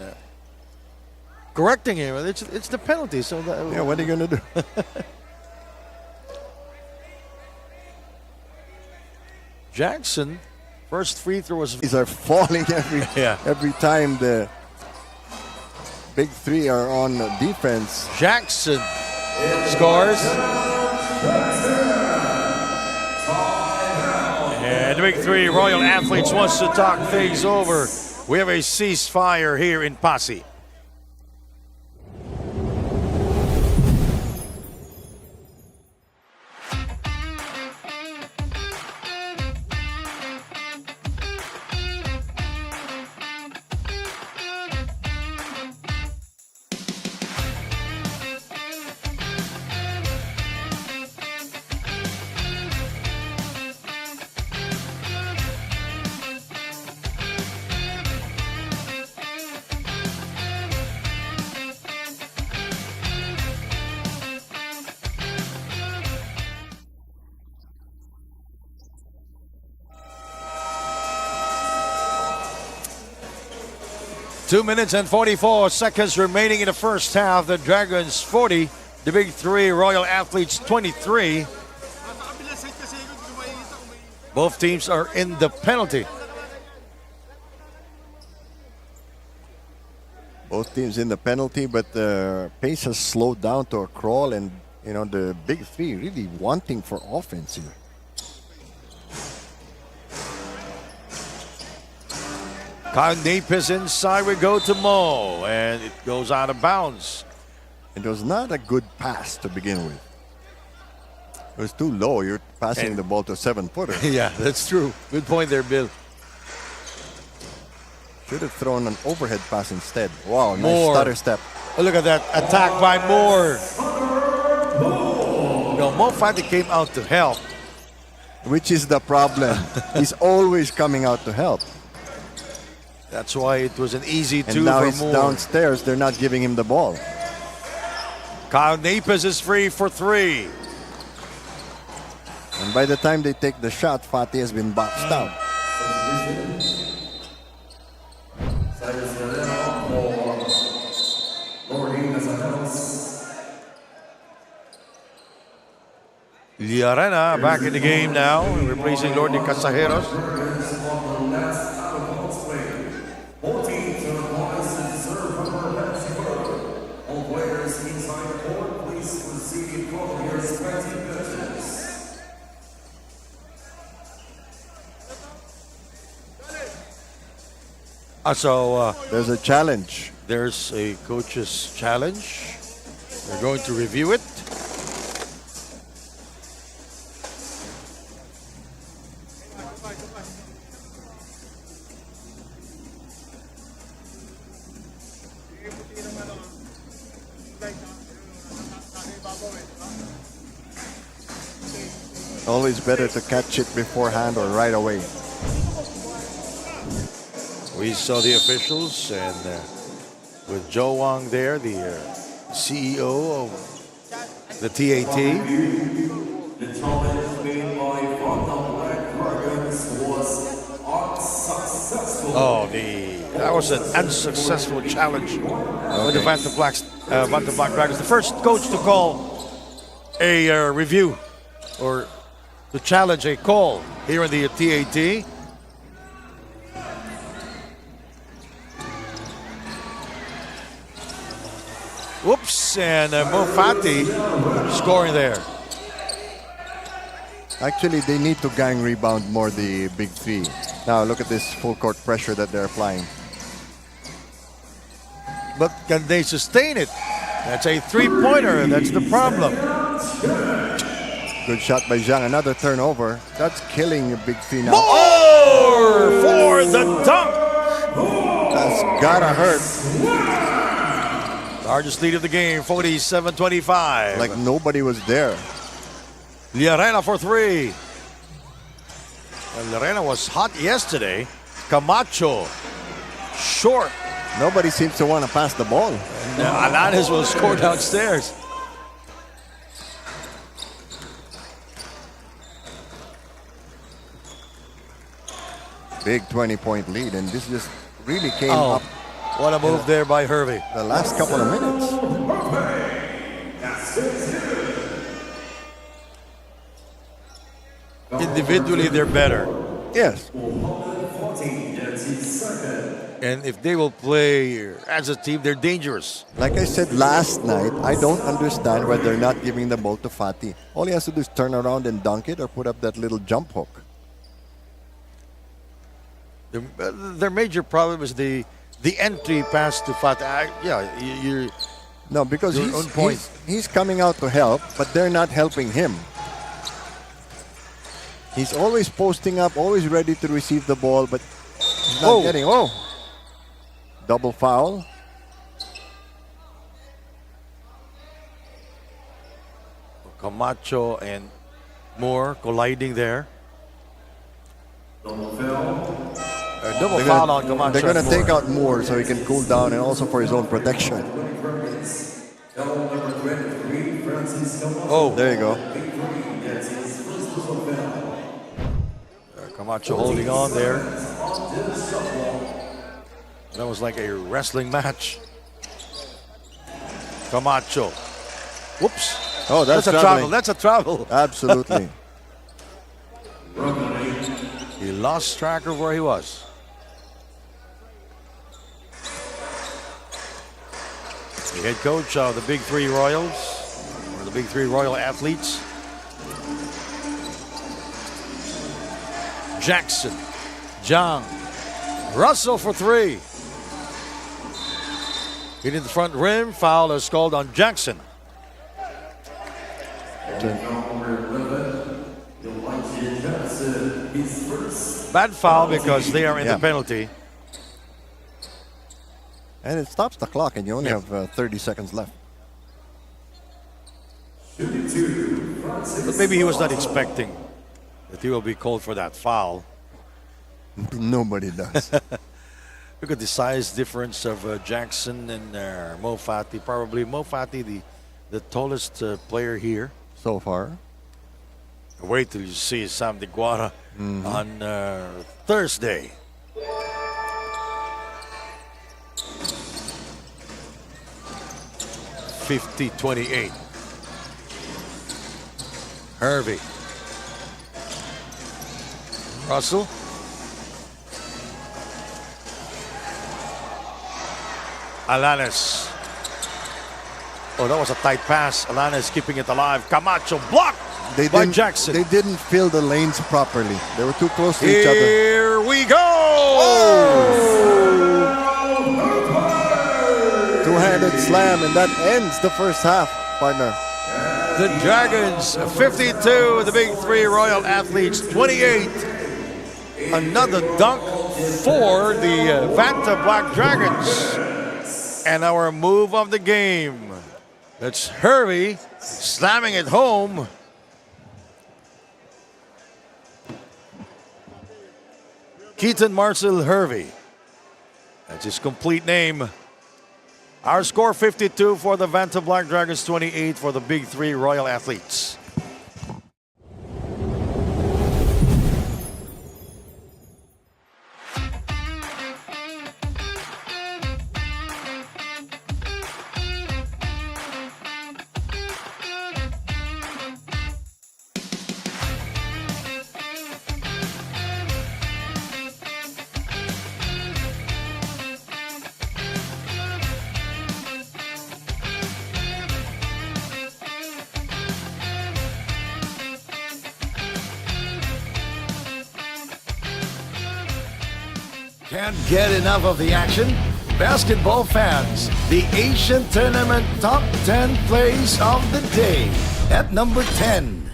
correcting him. It's the penalty. So yeah, what are you going to do? Jackson, first free throw was. These are falling every time the big three are on defense. Jackson scores. And the big three Royal athletes wants to talk things over. We have a ceasefire here in Passi. 2 minutes and 44 seconds remaining in the first half. The Dragons 40, the Big Three Royal Athletes 23. Both teams are in the penalty. Both teams in the penalty, but the pace has slowed down to a crawl, and the Big Three really wanting for offense here. Cognapis inside, we go to Mo, and it goes out of bounds. It was not a good pass to begin with. It was too low. You're passing the ball to a 7-footer. Yeah, that's true. Good point there, Bill. Should have thrown an overhead pass instead. Wow, nice Moore. stutter step. Oh, look at that attack by Moore. No, Mo Fati came out to help. Which is the problem. He's always coming out to help. That's why it was an easy And two now for he's Moore. downstairs. They're not giving him the ball. Cognapis is free for three. And by the time they take the shot, Fati has been boxed out. Liarena back in the game now, replacing Lord de Casajeros. There's a challenge. There's a coach's challenge. We're going to review it. Always better to catch it beforehand or right away. We saw the officials, and with Joe Wang there, the CEO of the TAT. The challenge made by Vanta Black Dragons was unsuccessful. Oh, that was an unsuccessful challenge with the Vanta Black Dragons. The first coach to call a review or to challenge a call here in the TAT. Whoops, and Mo Fati scoring there. Actually, they need to gang rebound more, the Big Three. Now look at this full court pressure that they're applying. But can they sustain it? That's a three-pointer. That's the problem. Good shot by Zhang. Another turnover. That's killing Big Three now. More for the dunk. That's gotta hurt. Largest lead of the game, 47-25. Like nobody was there. Liarena for three. And Liarena was hot yesterday. Camacho, short. Nobody seems to want to pass the ball. And Alanis will score downstairs. Big 20-point lead, and this just really came up What a move there by Hervey. the last couple of minutes. Individually, they're better. Yes. And if they will play as a team, they're dangerous. Like I said last night, I don't understand why they're not giving the ball to Fati. All he has to do is turn around and dunk it or put up that little jump hook. Their major problem is the entry pass to Fati. No, because Your own point. he's coming out to help, but they're not helping him. He's always posting up, always ready to receive the ball, but he's not getting. Double foul. Camacho and Moore colliding there. Double foul on Camacho. They're going and to take Moore. out Moore so he can cool down and also for his own protection. Oh, There you go. Camacho holding on there. That was like a wrestling match. Camacho. Whoops. Oh, that's a travel. traveling. That's a travel. Absolutely. He lost track of where he was. The head coach of the Big Three Royals, or the Big Three Royal Athletes. Jackson, John, Russell for three. Hitting the front rim, foul is called on Jackson. Bad foul because they are in the penalty. And it stops the clock, and you only have 30 seconds left. But maybe he was not expecting that he will be called for that foul. Nobody does. Look at the size difference of Jackson and Mo Fati. Probably Mo Fati, the tallest player here. So far. Wait till you see Sam Diguara on Thursday. (50-28). Hervey. Russell. Alanis. Oh, that was a tight pass. Alanis keeping it alive. Camacho blocked by Jackson. They didn't fill the lanes properly. They were too close to each other. Here we go! Two-handed slam, and that ends the first half, partner. The Dragons 52, the Big Three Royal Athletes 28. Another dunk for the Vanta Black Dragons. And our move of the game. That's Hervey slamming it home. Keaton Marcel Hervey. That's his complete name. Our score 52 for the Vanta Black Dragons, 28 for the Big Three Royal Athletes. Can't get enough of the action? Basketball fans, the Asian Tournament Top 10 Plays of the Day at number 10.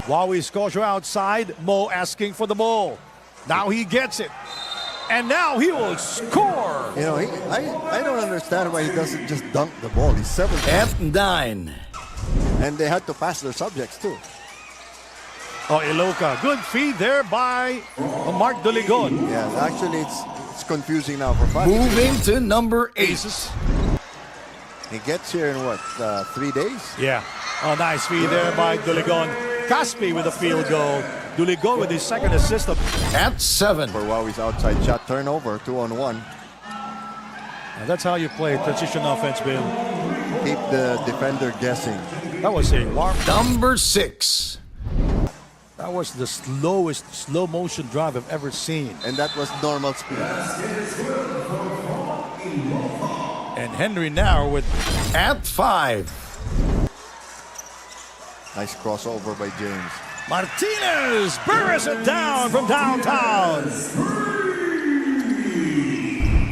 Wawi scores you outside. Mo asking for the ball. Now he gets it. And now he will score. You know, I don't understand why he doesn't just dunk the ball. He's 7. At 9. And they had to pass their subjects too. Oh, Iloca. Good feed there by Mark Doligon. Yeah, actually it's confusing now for Passi. Moving to number 8. He gets here in what, 3 days? Yeah. Oh, nice feed there by Doligon. Caspi with a field goal. Doligon with his second assist at 7. For Wawi's outside shot turnover, 2-on-1. And that's how you play transition offense, Bill. Keep the defender guessing. That was a warm. Number 6. That was the slowest slow motion drive I've ever seen. And that was normal speed. And Henry now with at 5. Nice crossover by James. Martinez burrs it down from downtown.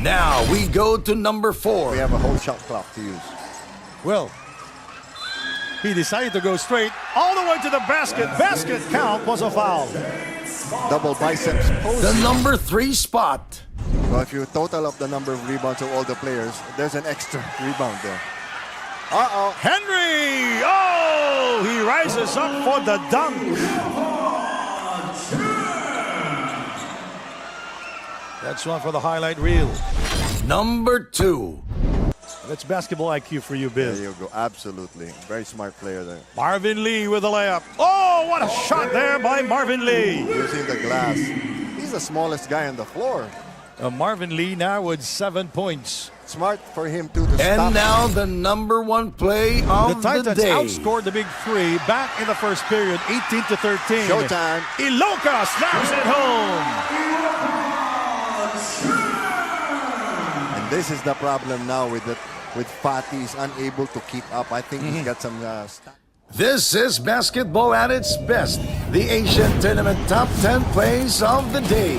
Now we go to number 4. We have a whole shot clock to use. Well, he decided to go straight all the way to the basket. Basket count was a foul. Double biceps post. The number 3 spot. So if you total up the number of rebounds of all the players, there's an extra rebound there. Uh-oh. Henry! Oh! He rises up for the dunk. That's one for the highlight reel. Number 2. That's basketball IQ for you, Bill. There you go. Absolutely. Very smart player there. Marvin Lee with a layup. Oh, what a shot there by Marvin Lee. Using the glass. He's the smallest guy on the floor. Marvin Lee now with 7 points. Smart for him too to And stop. now the number one play The of the Titans day. outscored the Big Three back in the first period, 18-13. Showtime. Iloca snaps it home. And this is the problem now with Fatih. He's unable to keep up. I think he's got some. This is basketball at its best. The Asian Tournament Top 10 Plays of the Day.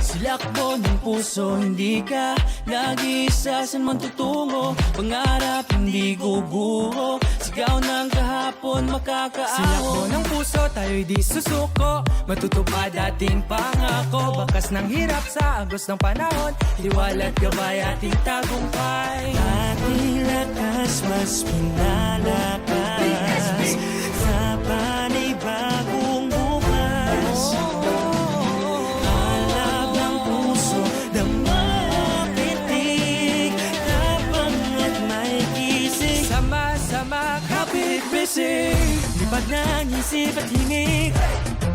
Silakbo ng puso, hindi ka lagi sa saan man tutungo. Pangarap hindi guguho, sigaw ng kahapon makakaaho. Silakbo ng puso, tayo'y di susuko. Matutupad ating pangako. Bakas ng hirap sa agos ng panahon, liwalat gabay ating tagumpay. Ating lakas mas pinalakas sa panibagong bukas. Alab ng puso, damakitig, tapang at may kisig. Sama-sama kapit-bisig, lipad ng isip at hingig.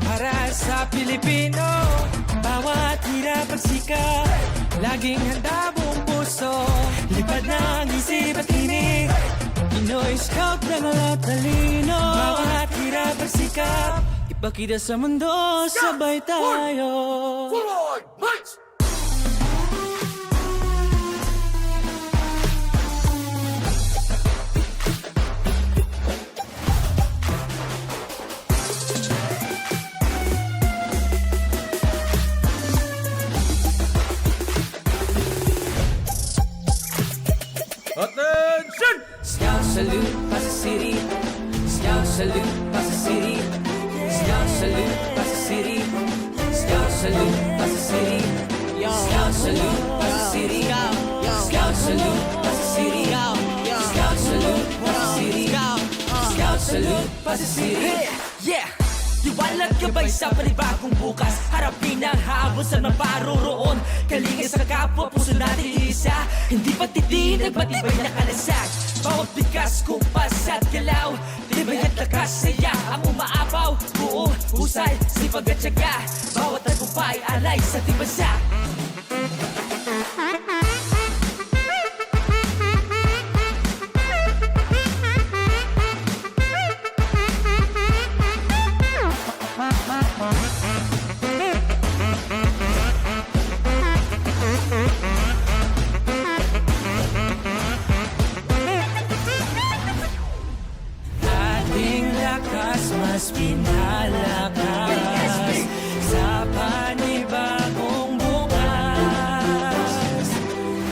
Para sa Pilipino, bawat hirap at sikap, laging handa buong puso. Lipad ng isip at hingig, Pinoy Scout na mga talino. Bawat hirap at sikap, ipakita sa mundo, sabay tayo. Attention! Scout salute, Passi City. Scout salute, Passi City. Scout salute, Passi City. Scout salute, Passi City. Scout salute, Passi City. Scout salute, Passi City. Scout salute, Passi City. Scout salute, Passi City. Yeah! Liwalat gabay sa panibagong bukas. Harapin ang habon sa maparoroon. Kalinga sa kapwa, puso natin isa. Hindi patitinag, matibay na kalasag. Bawat bigas, kumpas at galaw. Tibay at lakas, saya ang umaapaw. Buong husay, sipag at syaga. Bawat tagumpay, alay sa tibasa. Ating lakas mas pinalakas sa panibagong bukas.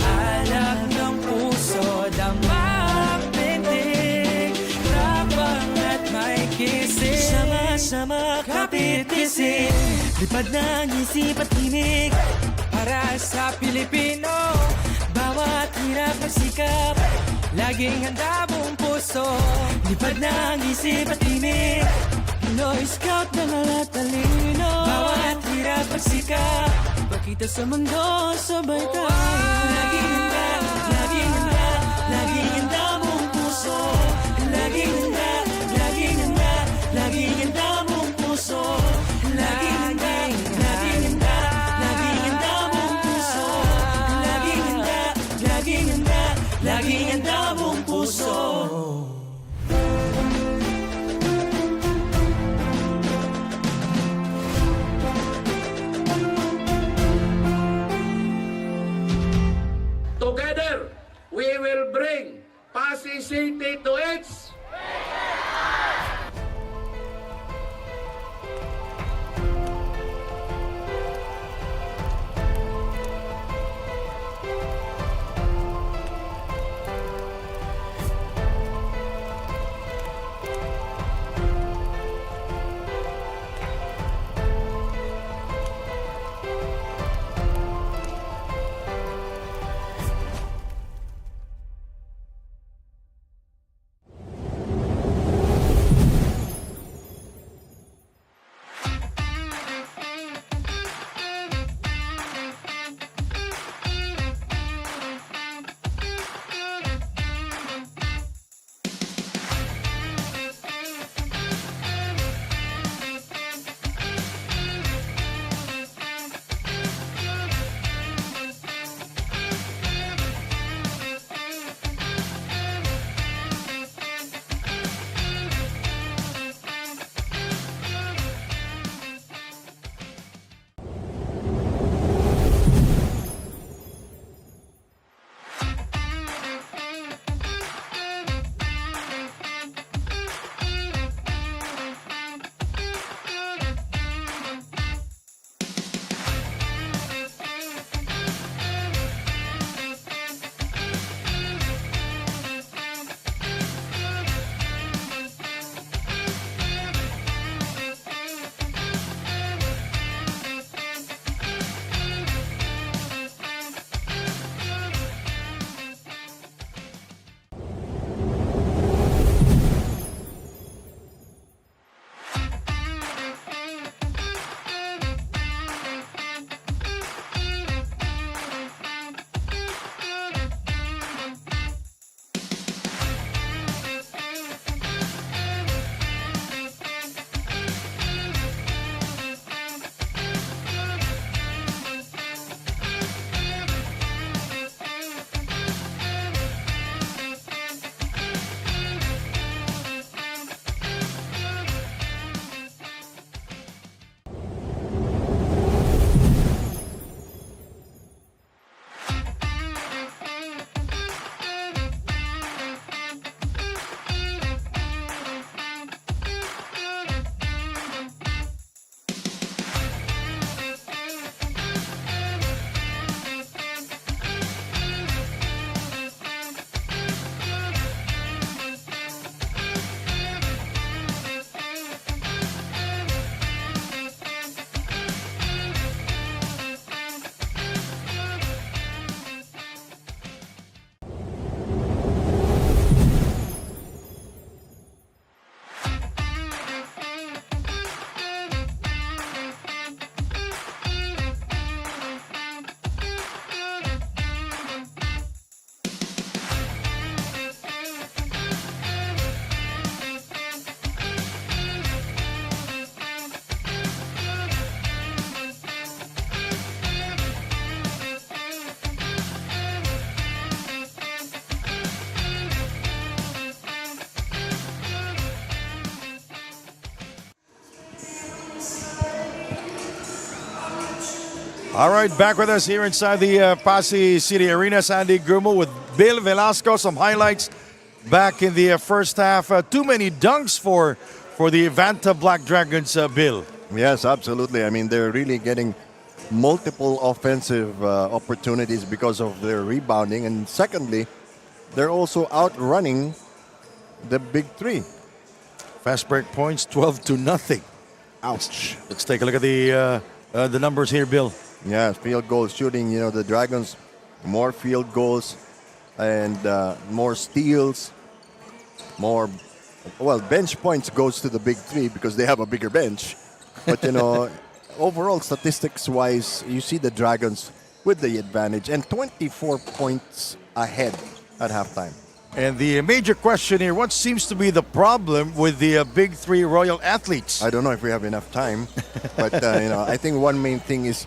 Alak ng puso, damang pintig, tapang at may kisig. Sama-sama kapit-kisig, lipad ng isip at tinig. Para sa Pilipino, bawat hirap at sikap, laging handa buong puso. Lipad ng isip at tinig, Pinoy Scout ng alat talino. Bawat hirap at sikap, pakita sa mundo, sabay tayo. Laging handa, laging handa, laging handa buong puso. Laging handa, laging handa, laging handa buong puso. Laging handa, laging handa, laging handa buong puso. Laging handa, laging handa, laging handa buong puso. Together, we will bring Passi City to its All right, back with us here inside the Passi City Arena. Sandy Grumo with Bill Velasco. Some highlights back in the first half. Too many dunks for the Vanta Black Dragons, Bill. Yes, absolutely. I mean, they're really getting multiple offensive opportunities because of their rebounding. And secondly, they're also outrunning the big three. Fast break points, 12-0. Ouch. Let's take a look at the numbers here, Bill. Yeah, field goal shooting. You know, the Dragons, more field goals and more steals, more. Well, bench points goes to the big three because they have a bigger bench. But, you know, overall statistics-wise, you see the Dragons with the advantage and 24 points ahead at halftime. And the major question here, what seems to be the problem with the big three Royal athletes? I don't know if we have enough time, but, you know, I think one main thing is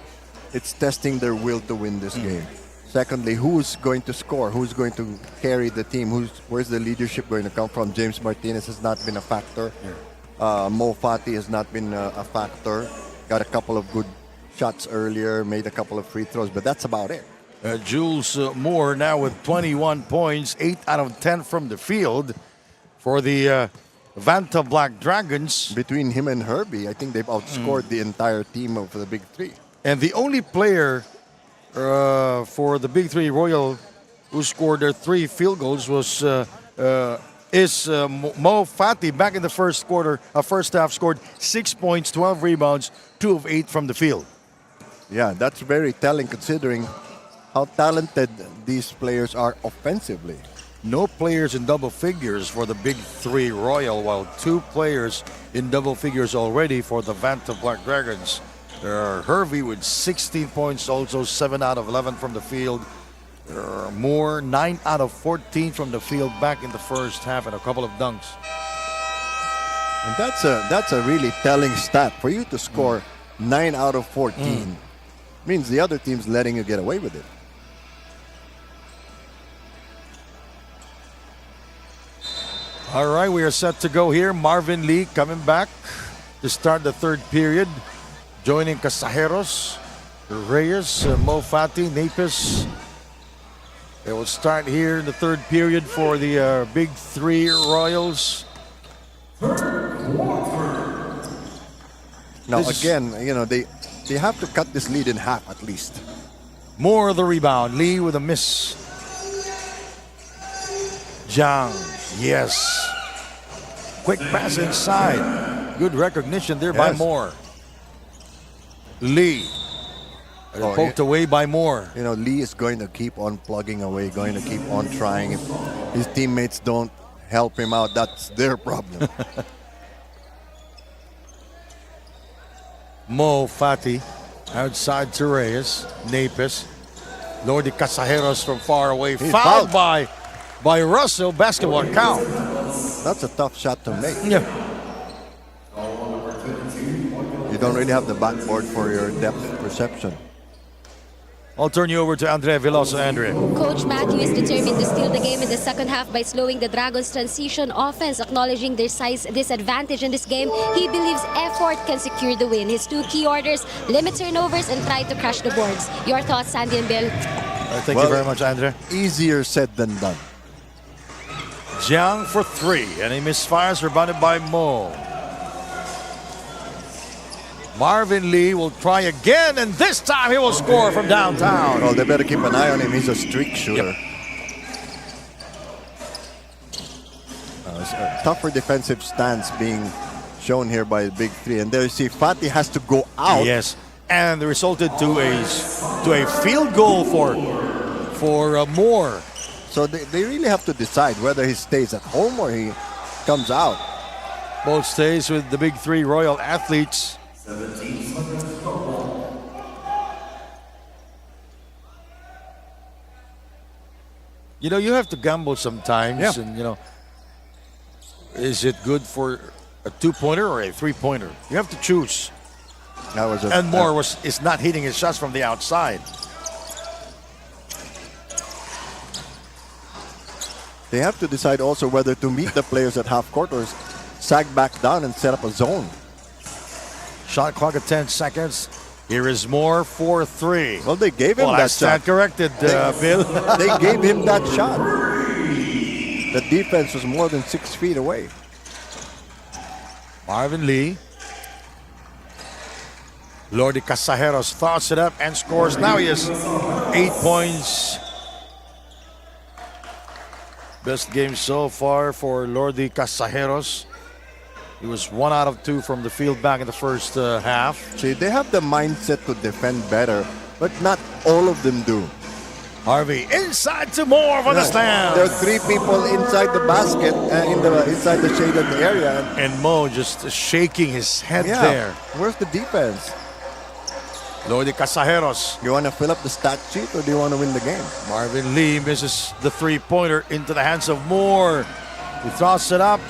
it's testing their will to win this game. Secondly, who's going to score? Who's going to carry the team? Where's the leadership going to come from? James Martinez has not been a factor. Mo Fati has not been a factor. Got a couple of good shots earlier, made a couple of free throws, but that's about it. Jules Moore now with 21 points, 8 out of 10 from the field for the Vanta Black Dragons. Between him and Herbie, I think they've outscored the entire team of the big three. And the only player for the big three Royal who scored their 3 field goals was Mo Fati back in the first quarter. First half scored 6 points, 12 rebounds, 2 of 8 from the field. Yeah, that's very telling considering how talented these players are offensively. No players in double figures for the big three Royal, while 2 players in double figures already for the Vanta Black Dragons. There are Hervey with 16 points, also 7 out of 11 from the field. There are Moore, 9 out of 14 from the field back in the first half and a couple of dunks. And that's a really telling stat. For you to score 9 out of 14 means the other team's letting you get away with it. All right, we are set to go here. Marvin Lee coming back to start the third period. Joining Casajeros, Reyes, Mo Fati, Napis. They will start here in the third period for the big three Royals. Now, again, you know, they have to cut this lead in half at least. Moore the rebound. Lee with a miss. Zhang, yes. Quick pass inside. Good recognition there by Moore. Lee. Poked away by Moore. You know, Lee is going to keep on plugging away, going to keep on trying. If his teammates don't help him out, that's their problem. Mo Fati outside to Reyes. Napis. Lordy Casajeros from far away. Fouled by Russell. Basketball count. That's a tough shot to make. Yeah. You don't really have the backboard for your depth perception. I'll turn you over to Andrea Veloso. Andrea. Coach Matthew is determined to steal the game in the second half by slowing the Dragons' transition offense. Acknowledging their size disadvantage in this game, he believes effort can secure the win. His 2 key orders: limit turnovers and try to crash the boards. Your thoughts, Sandy and Bill? Thank you very much, Andrea. Easier said than done. Jiang for 3, and he misfires, rebounded by Mo. Marvin Lee will try again, and this time he will score from downtown. Well, they better keep an eye on him. He's a streak shooter. A tougher defensive stance being shown here by the big three. And there you see Fati has to go out. Yes, and it resulted to a field goal for Moore. So they really have to decide whether he stays at home or he comes out. Both stays with the big three Royal athletes. You know, you have to gamble sometimes, and you know, is it good for a 2-pointer or a 3-pointer? You have to choose. And Moore is not hitting his shots from the outside. They have to decide also whether to meet the players at half court or sag back down and set up a zone. Shot clock at 10 seconds. Here is Moore for 3. Well, they gave him Well, I that stand shot. corrected, Bill. They gave him that shot. The defense was more than 6 feet away. Marvin Lee. Lordy Casajeros throws it up and scores. Now he has 8 points. Best game so far for Lordy Casajeros. He was 1 out of 2 from the field back in the first half. See, they have the mindset to defend better, but not all of them do. Harvey inside to Moore for the slam. There are 3 people inside the basket, inside the shaded area. And Mo just shaking his head Yeah, there. where's the defense? Lordy Casajeros. You want to fill up the stat sheet or do you want to win the game? Marvin Lee misses the 3-pointer into the hands of Moore. He throws it up.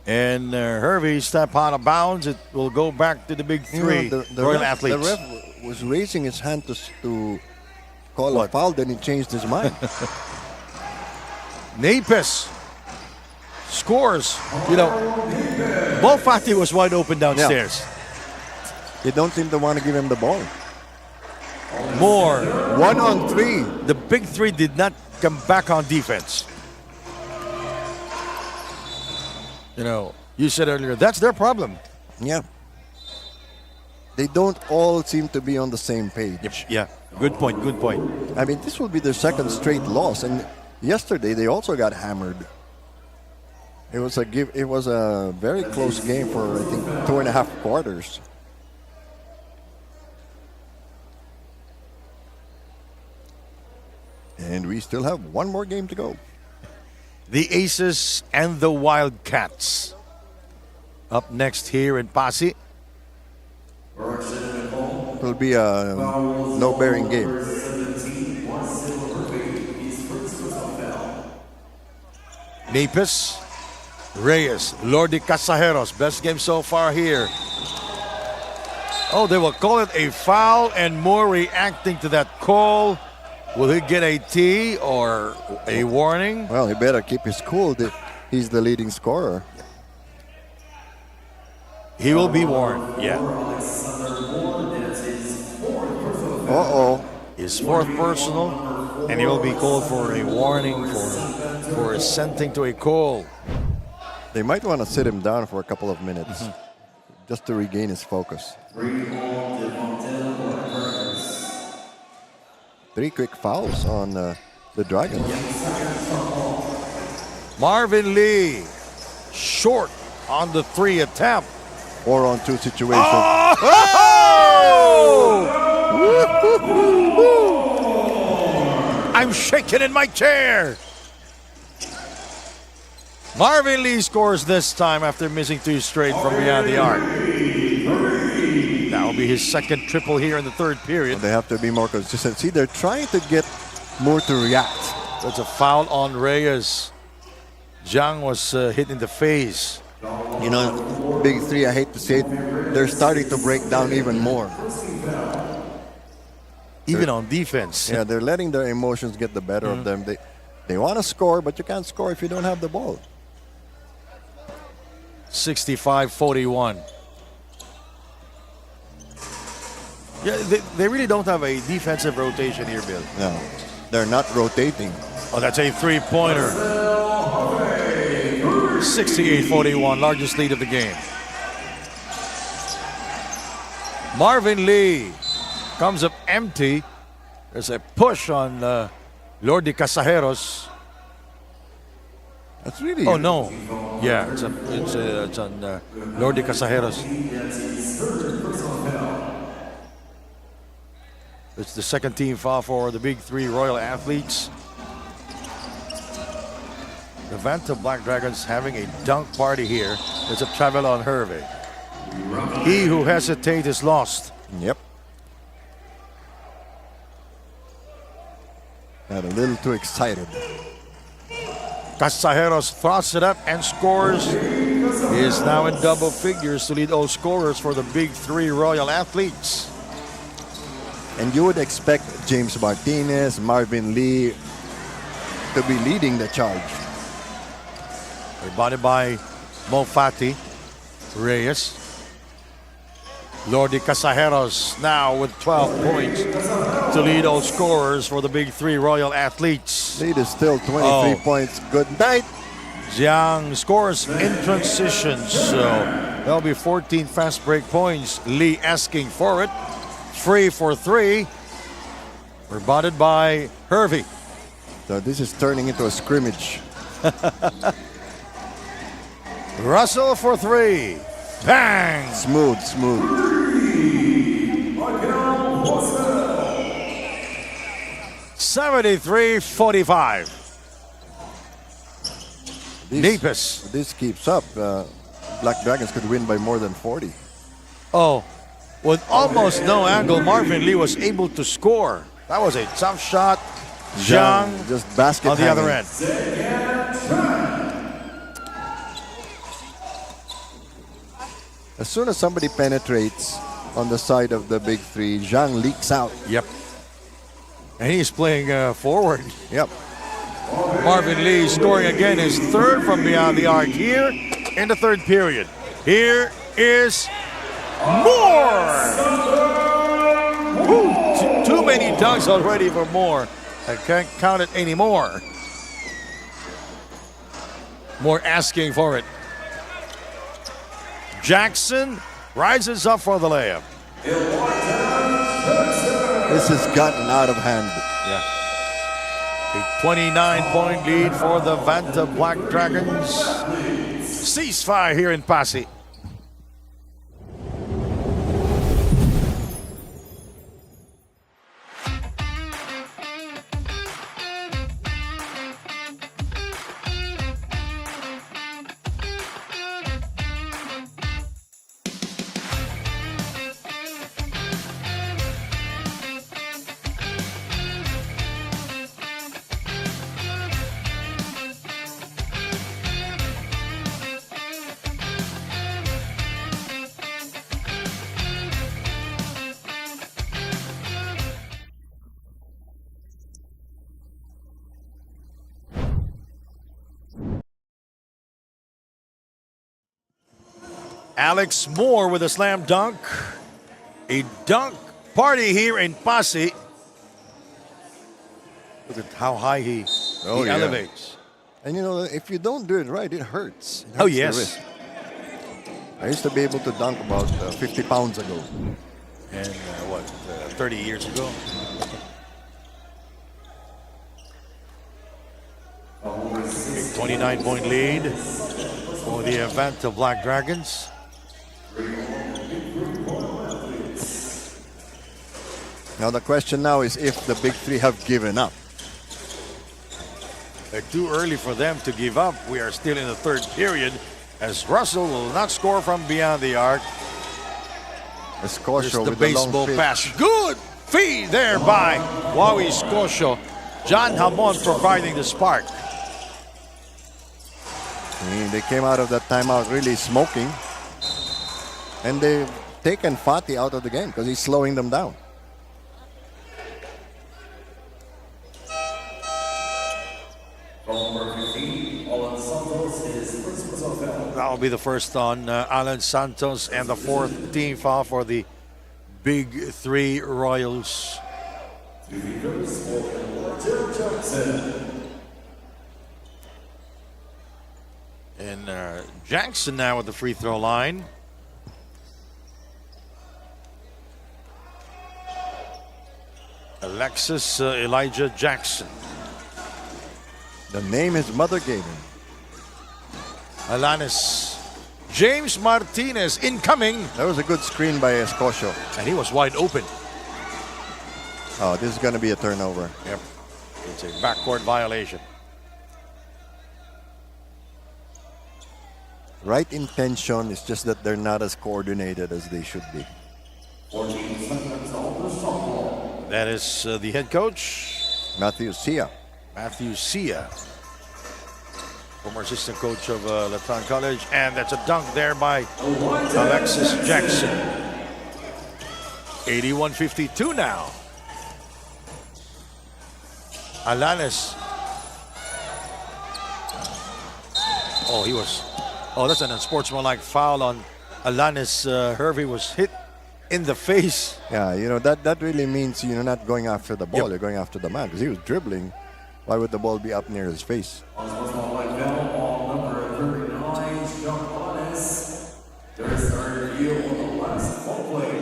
And Hervey step out of bounds. It will go back to the big 3 Royal Athletes. The ref was raising his hand to call a foul, then he changed his mind. Napes scores. You know, Bofati was wide open downstairs. They don't seem to want to give him the ball. Moore. 1 on 3. The big 3 did not come back on defense. You know, you said earlier, that's their problem. Yeah. They don't all seem to be on the same page. Yeah, good point, good point. I mean, this will be their 2nd straight loss, and yesterday they also got hammered. It was a very close game for, I think, 2.5 quarters. And we still have 1 more game to go. The Aces and the Wildcats. Up next here in Passi. It'll be a no-bearing game. Napes, Reyes, Lordy Casajeros. Best game so far here. Oh, they will call it a foul, and Moore reacting to that call. Will he get a T or a warning? Well, he better keep his cool. He's the leading scorer. He will be warned, yeah. Uh-oh. His 4th personal, and he will be called for a warning for assenting to a call. They might want to sit him down for a couple of minutes just to regain his focus. 3 quick fouls on the Dragons. Marvin Lee, short on the 3 attempt. 4 on 2 situation. I'm shaking in my chair. Marvin Lee scores this time after missing 2 straight from beyond the arc. That will be his 2nd triple here in the 3rd period. They have to be more consistent. See, they're trying to get Moore to react. That's a foul on Reyes. Zhang was hit in the face. You know, big 3, I hate to say it, they're starting to break down even more. Even on defense. Yeah, they're letting their emotions get the better of them. They want to score, but you can't score if you don't have the ball. 65-41. Yeah, they really don't have a defensive rotation here, Bill. No, they're not rotating. Oh, that's a 3-pointer. 68-41, largest lead of the game. Marvin Lee comes up empty. There's a push on Lordy Casajeros. That's really... Oh, no. Yeah, it's on Lordy Casajeros. It's the 2nd team foul for the big 3 Royal Athletes. The Vanta Black Dragons having a dunk party here. It's a travel on Hervey. He who hesitates is lost. Yep. Got a little too excited. Casajeros throws it up and scores. He is now in double figures to lead all scorers for the big 3 Royal Athletes. And you would expect James Martinez, Marvin Lee to be leading the charge. Rebounded by Mofati. Reyes. Lordy Casajeros now with 12 points to lead all scorers for the big three Royal athletes. Lead is still 23 Oh. points. Good night. Jiang scores in transition, so there'll be 14 fast break points. Lee asking for it. 3 for 3. Rebutted by Hervey. So this is turning into a scrimmage. Russell for 3. Bang! Smooth, smooth. 73-45. If this keeps up, Black Dragons could win by more than 40. Oh, with almost no angle, Marvin Lee was able to score. That was a tough shot. Zhang just basket on the other hanging. end. As soon as somebody penetrates on the side of the big three, Zhang leaks out. Yep. And he's playing forward. Yep. Marvin Lee scoring again his third from beyond the arc here in the third period. Here is Moore. Woo, too many dunks already for Moore. I can't count it anymore. Moore asking for it. Jackson rises up for the layup. This has gotten out of hand. Yeah. A 29-point lead for the Vanta Black Dragons. Ceasefire here in Passi. Alex Moore with a slam dunk. A dunk party here in Passi. Look at how high he yeah. elevates. And you know, if you don't do it right, it hurts. It hurts Oh, the yes. wrist. I used to be able to dunk about 50 pounds ago. And 30 years ago? A 29-point lead for the Vanta Black Dragons. Now the question now is if the big three have given up. Too early for them to give up. We are still in the third period as Russell will not score from beyond the arc. Escocio Here's the with baseball the long pass. pitch. Good feed there by Wawi Escocio. John Hamon providing the spark. They came out of that timeout really smoking. And they've taken Fati out of the game because he's slowing them down. That will be the first on Alan Santos and the fourth team foul for the big three Royals. And Jackson now at the free throw line. Alexis Elijah Jackson. The name his mother gave him. Alanis. James Martinez incoming. That was a good screen by Escocio. And he was wide open. Oh, this is going to be a turnover. Yep. It's a backcourt violation. Right intention, it's just that they're not as coordinated as they should be. That is the head coach, Matthew Sia. Matthew Sia, former assistant coach of Latan College. And that's a dunk there by Alexis Jackson. 81-52 now. Alanis. Oh, that's an unsportsmanlike foul on Alanis. Hervey was hit in the face. Yeah, that really means you're not going after the ball, Yep. you're going after the man because he was dribbling. Why would the ball be up near his face? On sportsmanlike foul on number 39, Johannes. There's a review on the last ball play.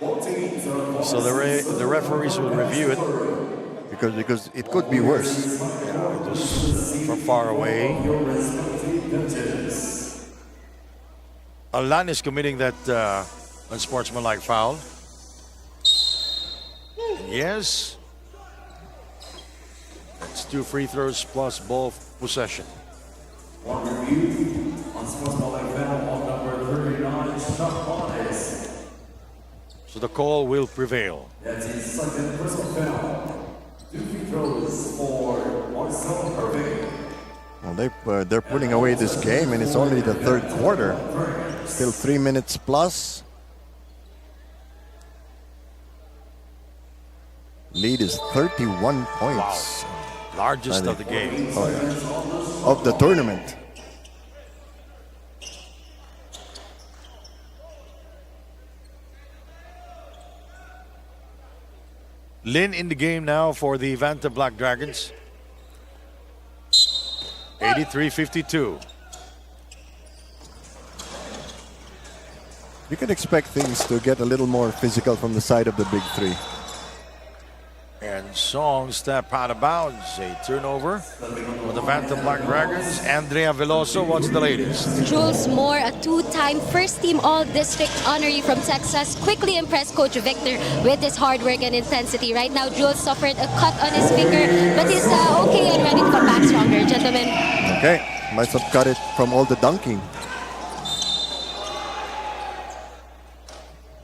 Both teams are So the referees will review it Because it could be worse. from far away. Alan is committing that unsportsmanlike foul. Yes. That's 2 free throws plus ball possession. One review on sportsmanlike foul on number 39, Johannes. So the call will prevail. That's his second personal foul. 2 free throws for Marcel Hervé. Well, they're putting away this game, and it's only the third quarter. Still 3 minutes plus. Lead is 31 points. Largest of the game. Oh, yeah. Of the tournament. Lin in the game now for the Vanta Black Dragons. 83-52. You can expect things to get a little more physical from the side of the big three. And Song step out of bounds. A turnover for the Vanta Black Dragons. Andrea Veloso, what's the latest? Jules Moore, a two-time first-team All-District honoree from Texas, quickly impressed Coach Victor with his hard work and intensity. Right now, Jules suffered a cut on his finger, but he's okay and ready to come back stronger, gentlemen. Okay, must have cut it from all the dunking.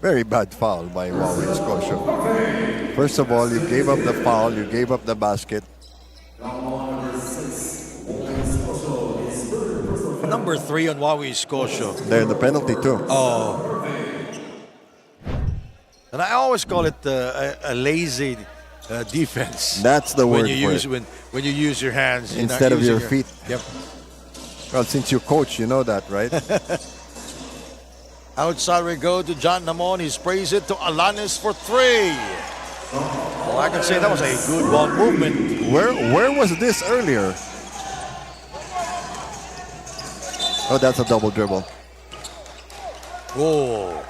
Very bad foul by Huawei Scotia. First of all, you gave up the foul, you gave up the basket. Number 3 on Huawei Scotia. There, the penalty too. Oh. And I always call it a lazy defense. That's the word when you for use it. when you use your hands you're not Instead of using your feet. Yep. Well, since you coach, you know that, right? Outside we go to John Namon. He sprays it to Alanis for 3. Well, I can say that was a good ball movement. Where was this earlier? Oh, that's a double dribble. Whoa.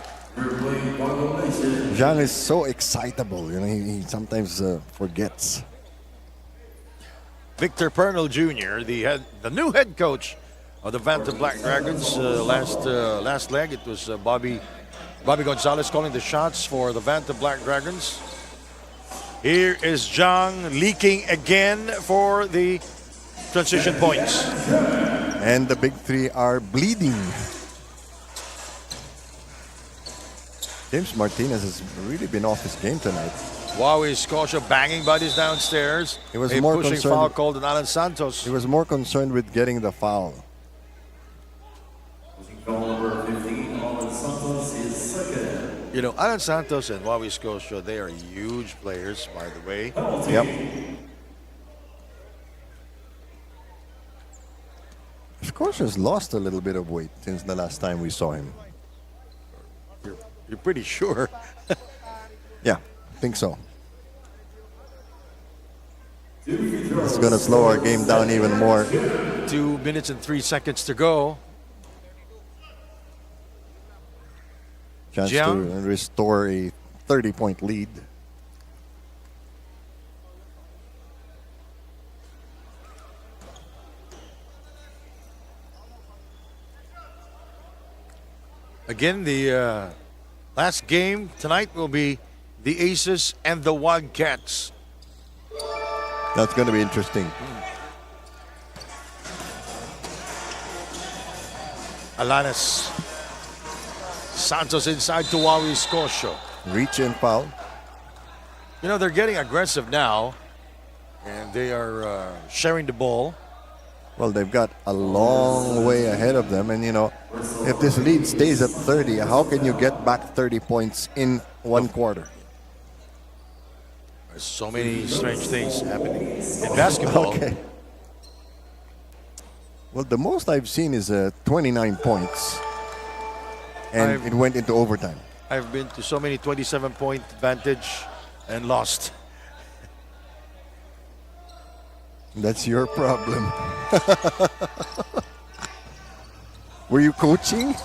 Zhang is so excitable, he sometimes forgets. Victor Pernell Jr., the new head coach of the Vanta Black Dragons. Last leg, it was Bobby Gonzalez calling the shots for the Vanta Black Dragons. Here is Zhang leaking again for the transition points. And the big three are bleeding. James Martinez has really been off his game tonight. Huawei Scotia banging bodies downstairs. He was a more pushing concerned- foul called on Alan Santos. He was more concerned with getting the foul. Foul number 15, Alan Santos is second. You know, Alan Santos and Huawei Scotia, they are huge players, by the way. Yep. Scotia's lost a little bit of weight since the last time we saw him. You're pretty sure. Yeah, I think so. It's going to slow our game down even more. 2 minutes and 3 seconds to go. Chance to Jiang? restore a 30-point lead. Again, the last game tonight will be the Aces and the Wildcats. That's going to be interesting. Alanis. Santos inside to Huawei Scotia. Reach and foul. You know, they're getting aggressive now, and they are sharing the ball. Well, they've got a long way ahead of them. And, if this lead stays at 30, how can you get back 30 points in one quarter? There's so many strange things happening in basketball. Okay. Well, the most I've seen is 29 points. And it went into overtime. I've been to so many 27-point advantage and lost. That's your problem. Were you coaching?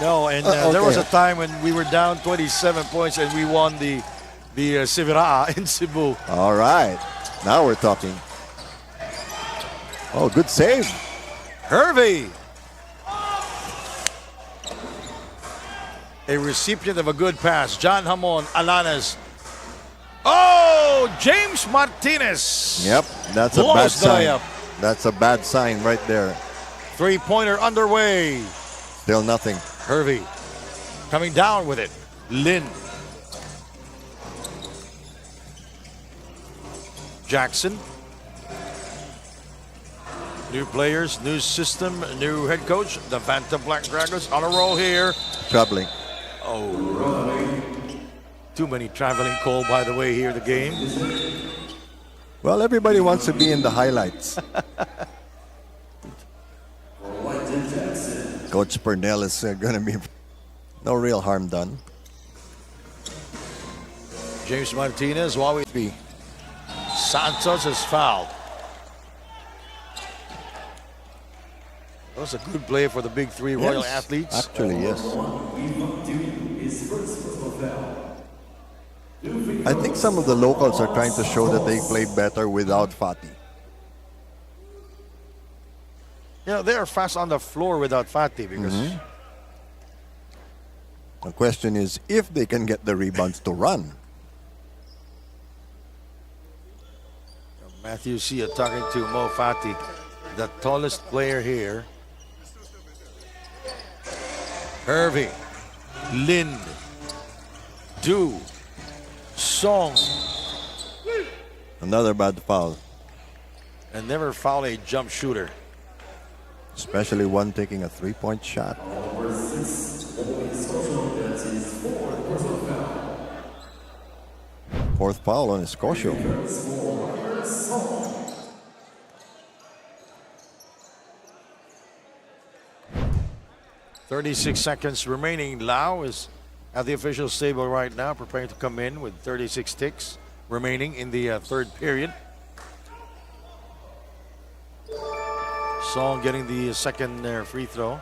No, and there was a time when we were down 27 points and we won the Siviraa in Cebu. All right. Now we're talking. Oh, good save. Hervey, a recipient of a good pass. John Hamon, Alanes. Oh, James Martinez. Yep, that's a bad Blows the sign. layup. That's a bad sign right there. Three-pointer underway. Still nothing. Hervey coming down with it. Lin. Jackson. New players, new system, new head coach. The Vanta Black Dragons on a roll here. Troubling. Too many traveling call, by the way, here the game. Well, everybody wants to be in the highlights. Coach Purnell is going to be no real harm done. James Martinez, Wawi. Santos is fouled. That was a good play for the big three Royal Yes, athletes. Actually, yes. I think some of the locals are trying to show that they play better without Fatih. You know, they are fast on the floor without Fatih because The question is if they can get the rebounds to run. Matthew Sia talking to Mo Fatih, the tallest player here. Hervey, Lin, Du, Song, Another bad foul, and never foul a jump shooter. especially one taking a three-point shot. Fourth foul on Escocio. 36 seconds remaining. Lau is at the official table right now, preparing to come in with 36 ticks remaining in the third period. Song getting the second free throw.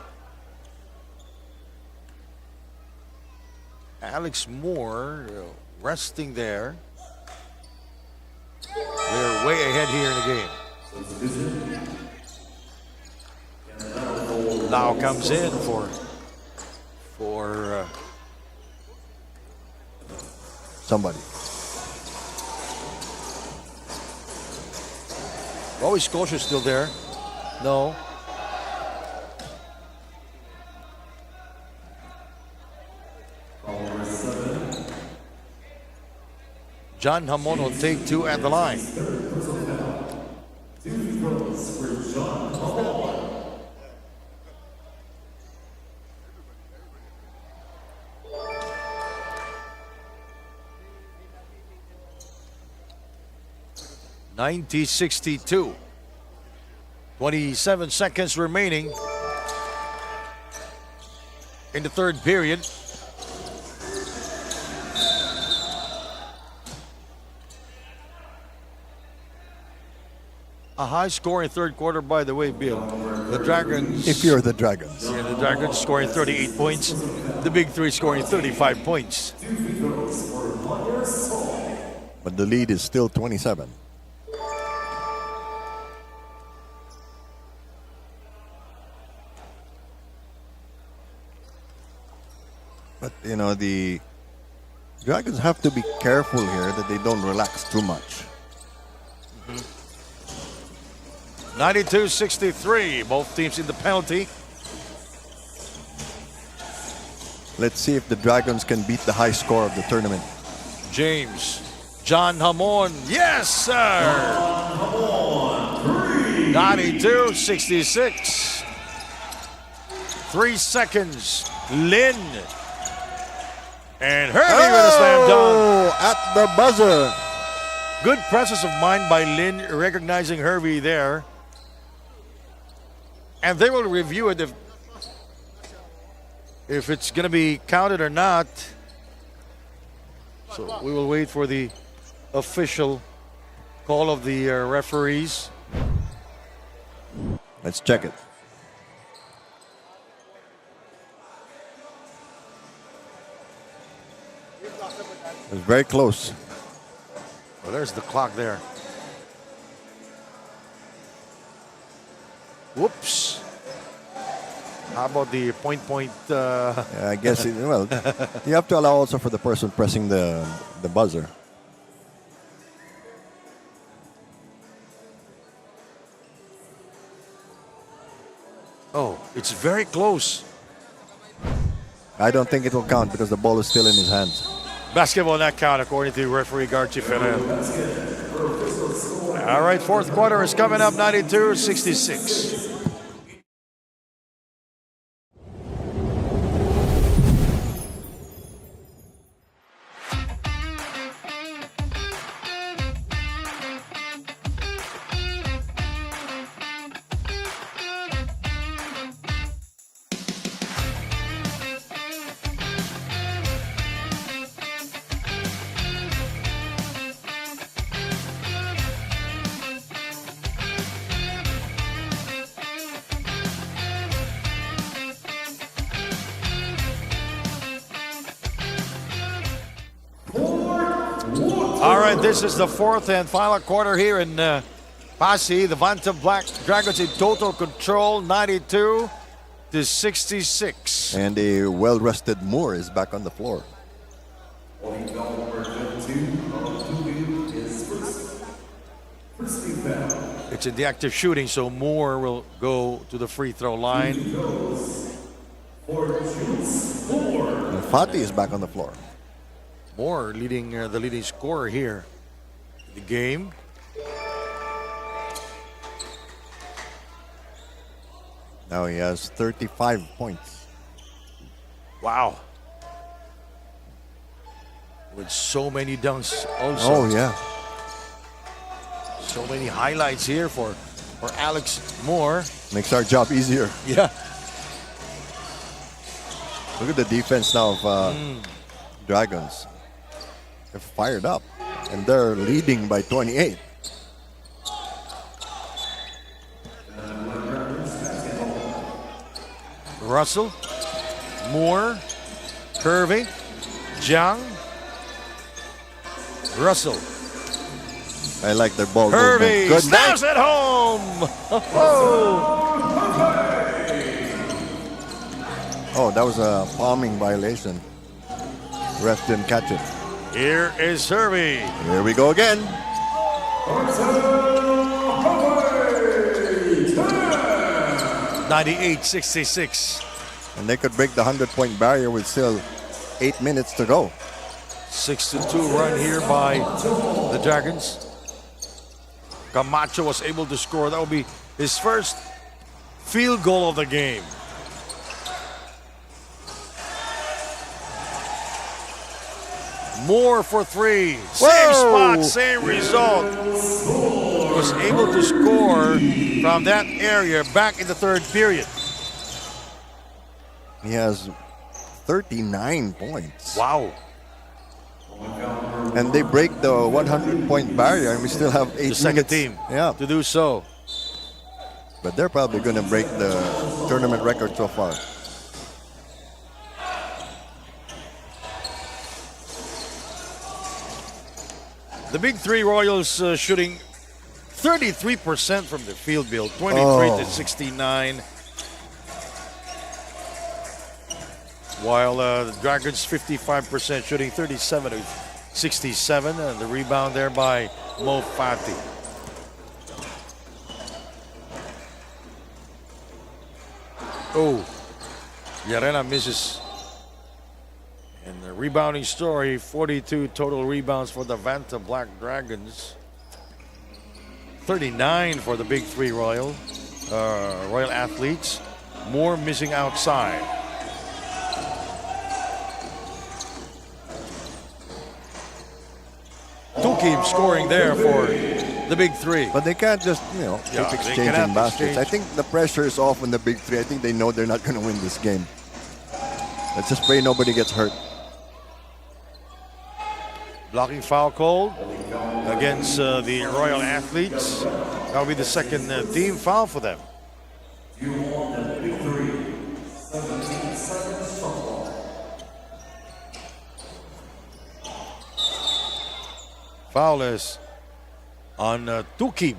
Alex Moore resting there. They're way ahead here in the game. Lau comes in for Somebody. Always Scotia still there. No. John Hamon will take two at the line. (90-62). 27 seconds remaining in the third period. A high scoring third quarter, by the way, Bill. The Dragons. If you're the Dragons. Yeah, the Dragons scoring 38 points. The big three scoring 35 points. But the lead is still 27. But, you know, the Dragons have to be careful here that they don't relax too much. 92-63. Both teams in the penalty. Let's see if the Dragons can beat the high score of the tournament. James. John Hamon. Yes, sir. 92-66. 3 seconds. Lin. And Hervey with a slam dunk. At the buzzer. Good presence of mind by Lin, recognizing Hervey there. And they will review it if it's going to be counted or not. So we will wait for the official call of the referees. Let's check it. It was very close. Well, there's the clock there. Whoops. How about the point? Yeah, I guess, well, you have to allow also for the person pressing the buzzer. Oh, it's very close. I don't think it will count because the ball is still in his hands. Basketball not count according to referee Garchi Ferrer. All right, fourth quarter is coming up, 92-66. All right, this is the fourth and final quarter here in Passi. The Vanta Black Dragons in total control, 92-66. And a well-rested Moore is back on the floor. It's in the active shooting, so Moore will go to the free throw line. And Fati is back on the floor. Moore leading the leading scorer here in the game. Now he has 35 points. Wow. With so many dunks also. Oh, yeah. So many highlights here for Alex Moore. Makes our job easier. Yeah. Look at the defense now of Dragons. They're fired up. And they're leading by 28. Russell, Moore, Curvy, Jiang, Russell. I like their ball Curvy movement. Good snaps night. it home. Oh, that was a palming violation. Ref didn't catch it. Here is Hervey. Here we go again. 98-66. And they could break the 100-point barrier with still 8 minutes to go. 6-2 run here by the Dragons. Camacho was able to score. That will be his first field goal of the game. Moore for three. Same spot, same result. Was able to score from that area back in the third period. He has 39 points. Wow. And they break the 100-point barrier, and we still have 8 The second minutes. team Yeah, to do so. but they're probably going to break the tournament record so far. The Big Three Royals shooting 33% from the field, Bill. 23-69. While the Dragons 55% shooting 37-67. And the rebound there by Mo Fati. Oh, Yarena misses. And the rebounding story, 42 total rebounds for the Vanta Black Dragons. 39 for the Big Three Royal athletes. More missing outside. Two teams scoring there for the Big Three. But they can't just, Yeah, keep they exchanging cannot baskets. exchange. I think the pressure is off on the Big Three. I think they know they're not going to win this game. Let's just pray nobody gets hurt. Blocking foul called against the Royal Athletes. That will be the second team foul for them. You won the victory. 17 seconds shot clock. Foul is on Tukim.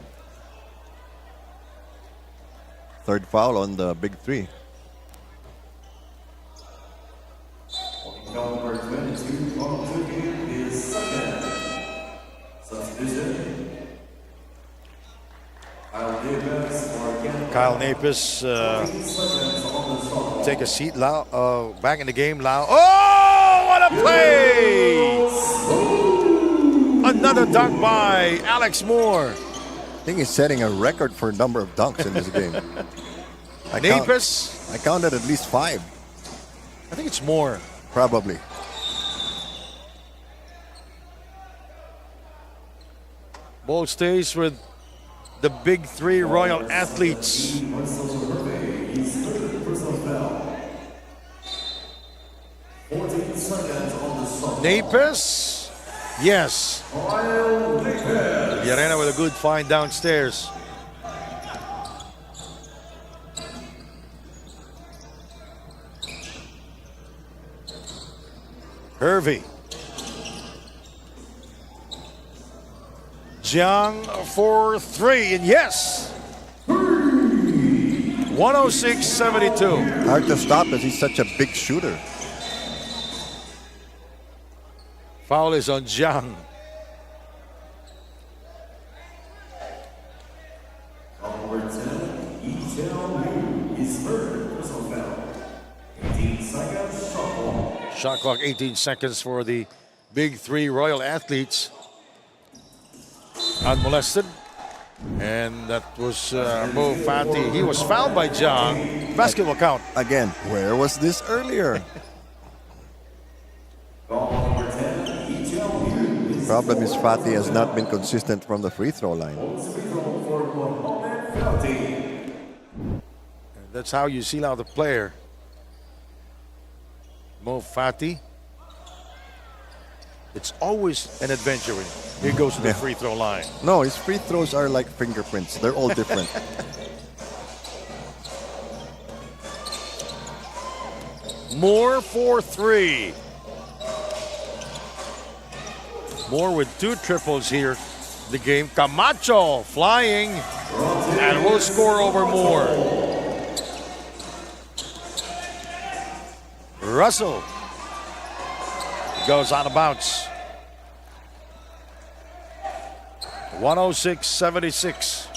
Third foul on the big three. Number 22 on Tukim is second. Substitution. Kyle Napis take a seat. Back in the game. Oh, what a play! Another dunk by Alex Moore. I think he's setting a record for number of dunks in this game. Napis. I counted at least 5. I think it's more. Probably. Ball stays with the big three Royal Athletes. Napis. Yes. Llarena with a good find downstairs. Hervey. Jiang for 3, and yes! 106-72. Hard to stop as he's such a big shooter. Foul is on Jiang. Number 10, is third personal foul. 18 seconds shot clock. Shot clock 18 seconds for the big three Royal Athletes. Unmolested. And that was Mo Fati. He was fouled by Jiang. Basketball count. Again, where was this earlier? Number 10, Problem is Fati has not been consistent from the free throw line. That's how you seal out the player. Mo Fati. It's always an adventure when he goes to the free throw line. No, his free throws are like fingerprints. They're all different. Moore for 3. Moore with 2 triples here. The game. Camacho flying and will score over Moore. Russell goes out of bounds. 106-76.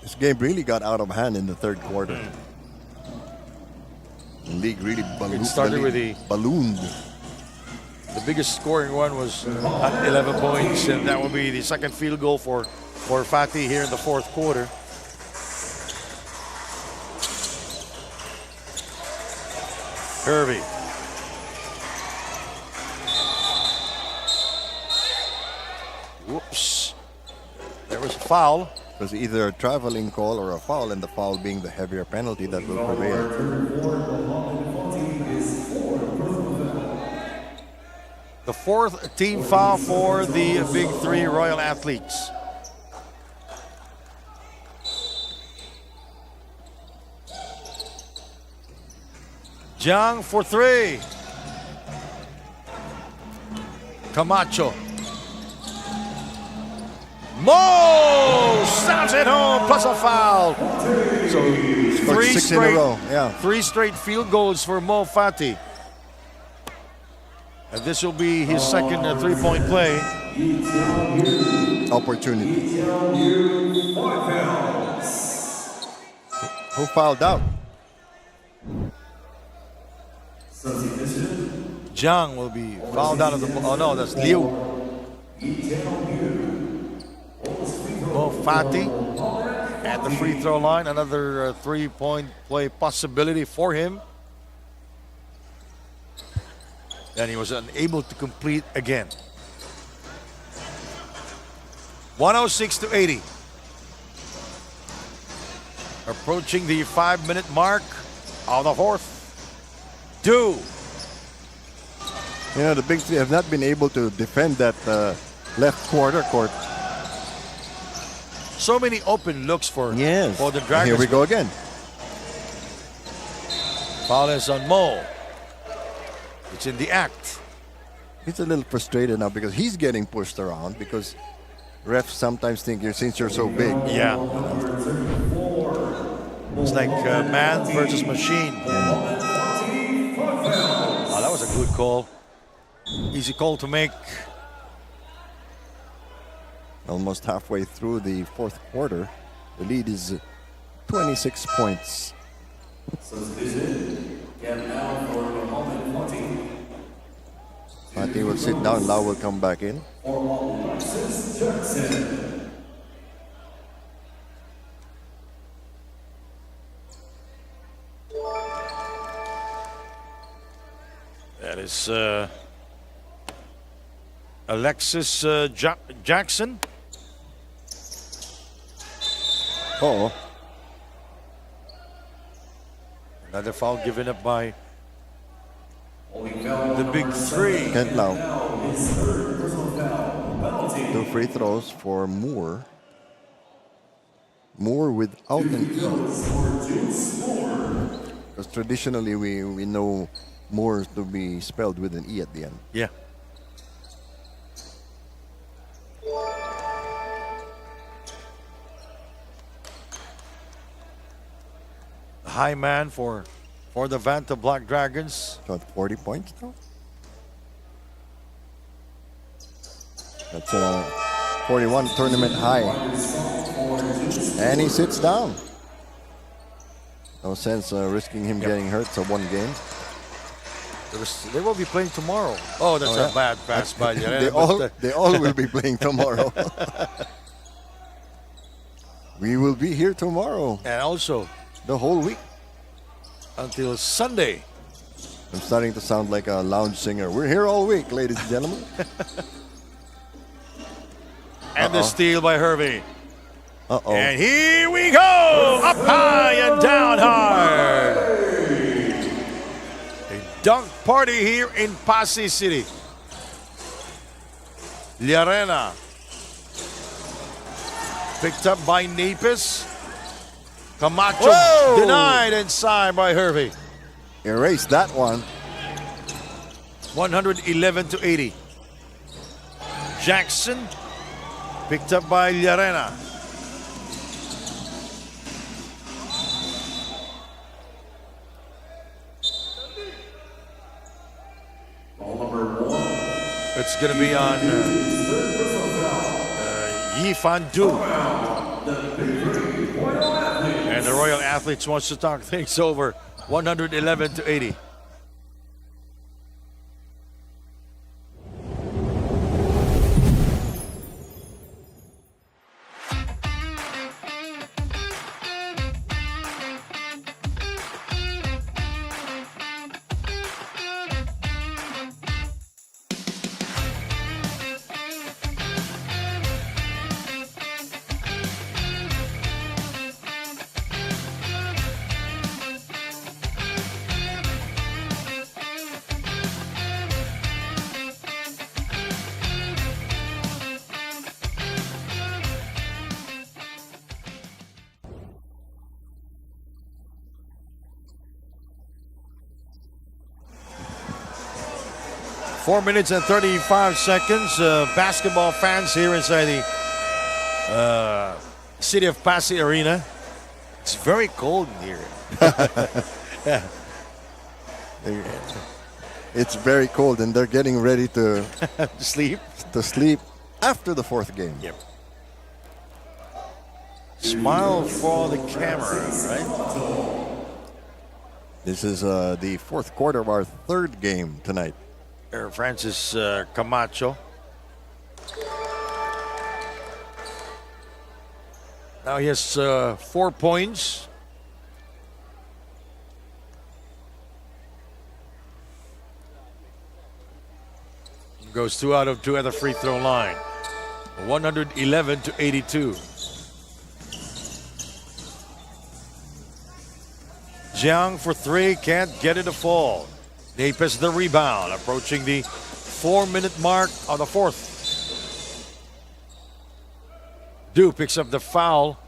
This game really got out of hand in the third quarter. The league really It started with ballooned. the biggest scoring one was at 11 points, and that will be the second field goal for Fati here in the fourth quarter. Hervey. Whoops. There was a foul. It was either a traveling call or a foul, and the foul being the heavier penalty that will prevail. The fourth team foul for the big three Royal Athletes. Jiang for 3. Camacho. Mo sounds it home, plus a foul. So Scored 6 in a row. Yeah. 3 straight field goals for Mo Fati. And this will be his second three-point play. Opportunity. Who fouled out? Jiang will be fouled out of the. Oh no, that's Liu. Mo Fati at the free throw line. Another three-point play possibility for him. And he was unable to complete again. 106-80. Approaching the 5-minute mark of the fourth. 2. You know, the big three have not been able to defend that left quarter court. So many open looks for Yes. for the And Dragons. here we go again. Foul is on Mo. It's in the act. He's a little frustrated now because he's getting pushed around because refs sometimes think since you're so big. Yeah. It's like man versus machine. Oh, that was a good call. Easy call to make. Almost halfway through the fourth quarter. The lead is 26 points. Patti will sit down. Lau will come back in. That is Alexis Jackson. Oh, Another foul given up by the big three. Kent Lau. 2 free throws for Moore. Moore without an E. Because traditionally we know Moore to be spelled with an E at the end. Yeah. High man for the Vanta Black Dragons. Got 40 points now. That's a 41 tournament high. And he sits down. No sense risking him getting hurt. So 1 game. They will be playing tomorrow. Oh, that's a bad pass by Llerena. They all will be playing tomorrow. We will be here tomorrow. And also The whole week. until Sunday. I'm starting to sound like a lounge singer. We're here all week, ladies and gentlemen. And the steal by Hervey. Uh-oh. And here we go! Up high and down hard. A dunk party here in Passi City. Llerena. Picked up by Napis. Camacho Whoa! denied inside by Hervey. Erase that one. 111 to 80. Jackson picked up by Llerena. It's going to be on Yifan Du. And the Royal Athletes wants to talk things over. 111 to 80. Four minutes and 35 seconds. Basketball fans here inside the City of Passi Arena. It's very cold in here. It's very cold, and they're getting ready to Sleep. sleep after the fourth game. Yep. Smile for the camera, right? This is the fourth quarter of our third game tonight. Francis Camacho. Now he has 4 points. Goes 2 out of 2 at the free throw line. 111 to 82. Jiang for 3, can't get it to fall. Napes the rebound, approaching the 4-minute mark of the fourth. Du picks up the foul.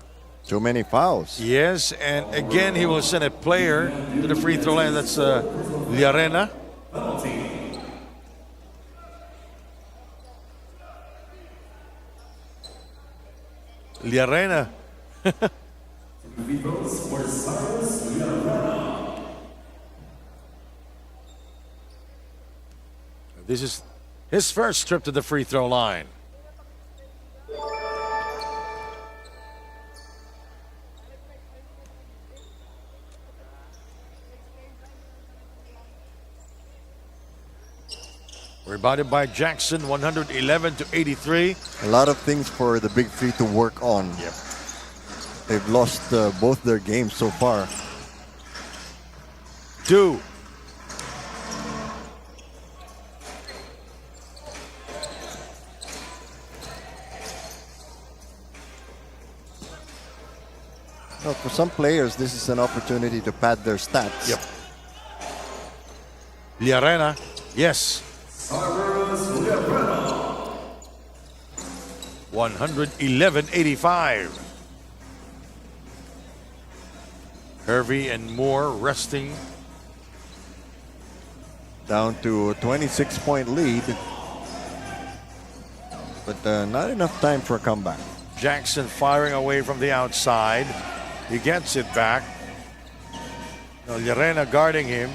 Too many fouls. Yes, and again he will send a player to the free throw line. That's Liarena. Liarena. This is his first trip to the free throw line. Rebounded by Jackson, 111 to 83. A lot of things for the big three to work on. Yep. They've lost both their games so far. Du. Well, for some players, this is an opportunity to pad their stats. Yep. Liarena, yes. 111-85. Hervey and Moore resting. Down to a 26-point lead. But not enough time for a comeback. Jackson firing away from the outside. He gets it back. Now Liarena guarding him.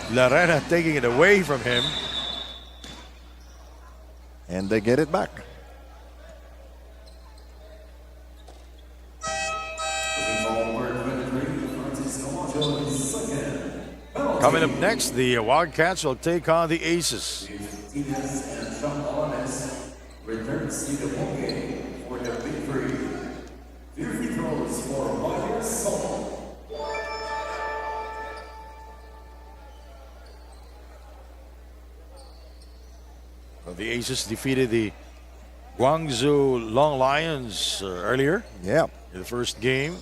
Liarena taking it away from him. And they get it back. Coming up next, the Wildcats will take on the Aces. Returns to the ball game for the big three. Here he throws for Meyer Song. The Aces defeated the Guangzhou Long Lions earlier Yeah. in the first game.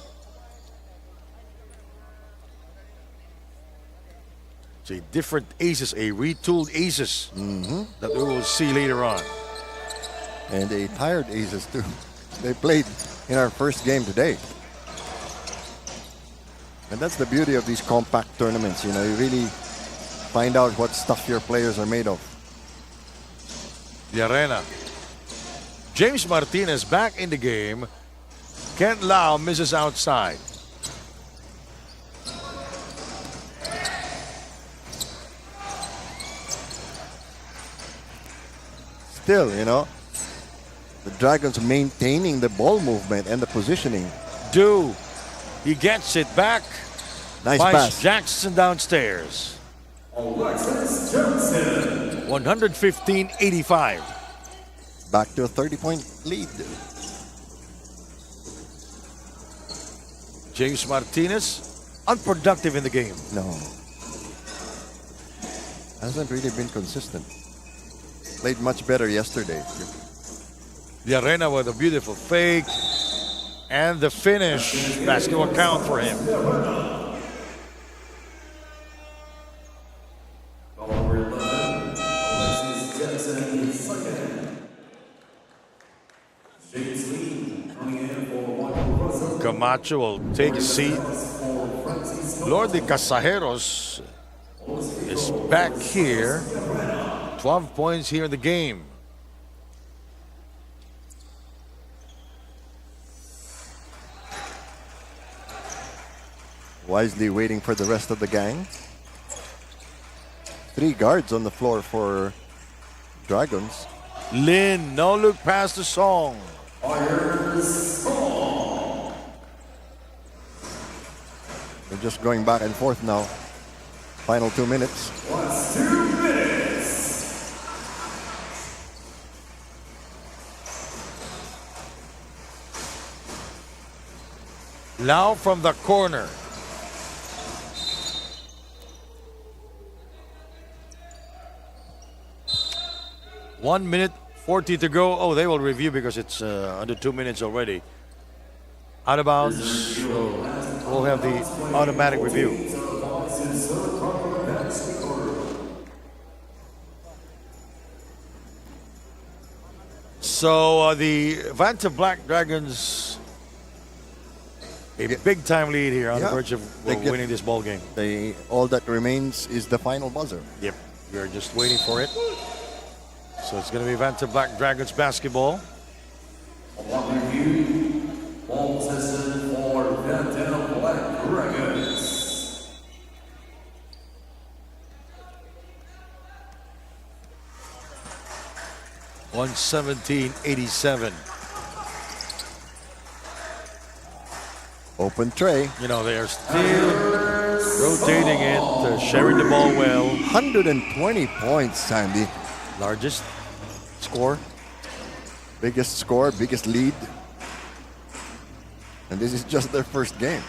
It's a different Aces, a retooled Aces that we will see later on. And a tired Aces too. They played in our first game today. And that's the beauty of these compact tournaments. You know, you really find out what stuff your players are made of. The arena. James Martinez back in the game. Kent Lau misses outside. Still, you know, the Dragons maintaining the ball movement and the positioning. Du. He gets it back. Nice Finds pass. Jackson downstairs. Alexis Johnson. 115-85. Back to a 30-point lead. James Martinez, unproductive in the game. No. Hasn't really been consistent. Played much better yesterday. The arena with a beautiful fake. And the finish. Basketball count for him. Number 11, Alexis Johnson, second. James Lee coming in for Michael Russell. Camacho will take a seat. Lord de Casajeros is back here. 12 points here in the game. Wisely waiting for the rest of the gang. 3 guards on the floor for Dragons. Lin, no look past the song. They're just going back and forth now. Final 2 minutes. Last 2 minutes. Lau from the corner. One minute 40 to go. Oh, they will review because it's under 2 minutes already. Out of bounds. So we'll have the automatic review. So the Vanta Black Dragons, a big time lead here on the Yeah. verge of They get- winning this ball game. All that remains is the final buzzer. Yep, we are just waiting for it. So it's going to be Vanta Black Dragons basketball. On review, ball possession for Vanta Black Dragons. $117.87. Open tray. You know, they are still rotating it, sharing the ball well. 120 points, Sandy. Largest score. Biggest score, biggest lead. And this is just their first game.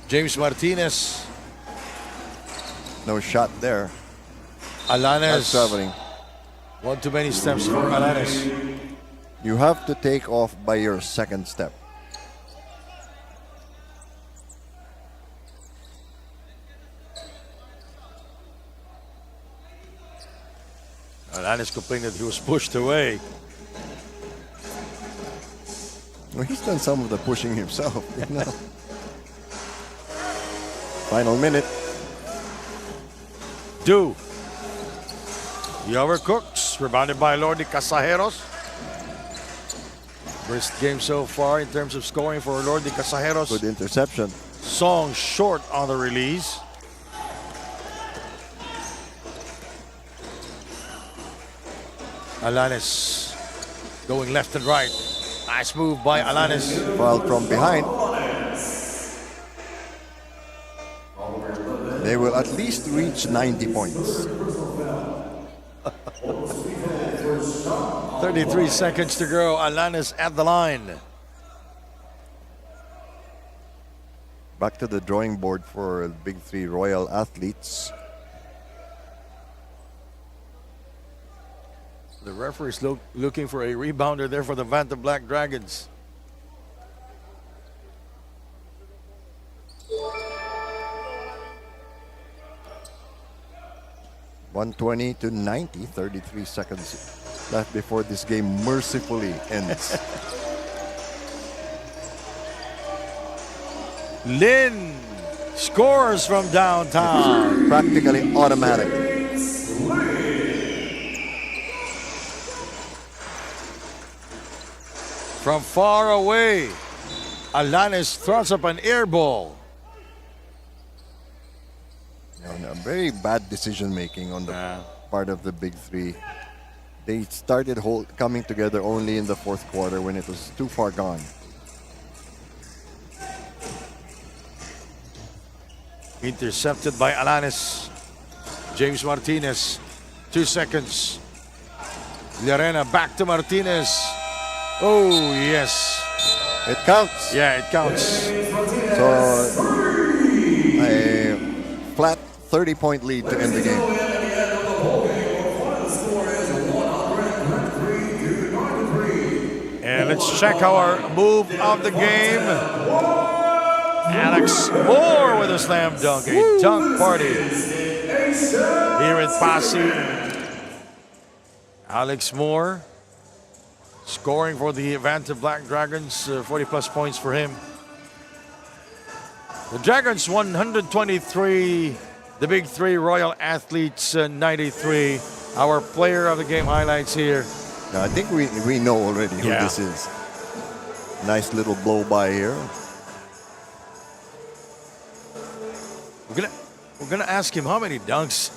James Martinez, No shot there. Alanes. That's traveling. One too many steps for Alanes. You have to take off by your second step. Alanes complained that he was pushed away. Well, he's done some of the pushing himself, you know. Final minute. Do. The overcooks, rebounded by Lordi Casajeros. First game so far in terms of scoring for Lordi Casajeros. Good interception. Song short on the release. Alanes going left and right. Nice move by Alanes. Fouled from behind. They will at least reach 90 points. 33 seconds to go. Alanes at the line. Back to the drawing board for Big Three Royal athletes. The referee is looking for a rebounder there for the Vanta Black Dragons. $120 to 90, 33 seconds left before this game mercifully ends. Lin scores from downtown. Practically automatic. From far away, Alanes throws up an air ball. Very bad decision making on the part of the Big Three. They started coming together only in the fourth quarter when it was too far gone. Intercepted by Alanes. James Martinez, 2 seconds. Llarena back to Martinez. Oh, yes. It counts. Yeah, it counts. So a flat 30-point lead to end the game. And let's check our move of the game. Alex Moore with a slam dunk. A dunk party here in Passi. Alex Moore scoring for the Vanta Black Dragons. 40-plus points for him. The Dragons 123. The Big Three Royal Athletes 93. Our player of the game highlights here. Now, I think we know already who this is. Nice little blow by here. We're gonna ask him how many dunks.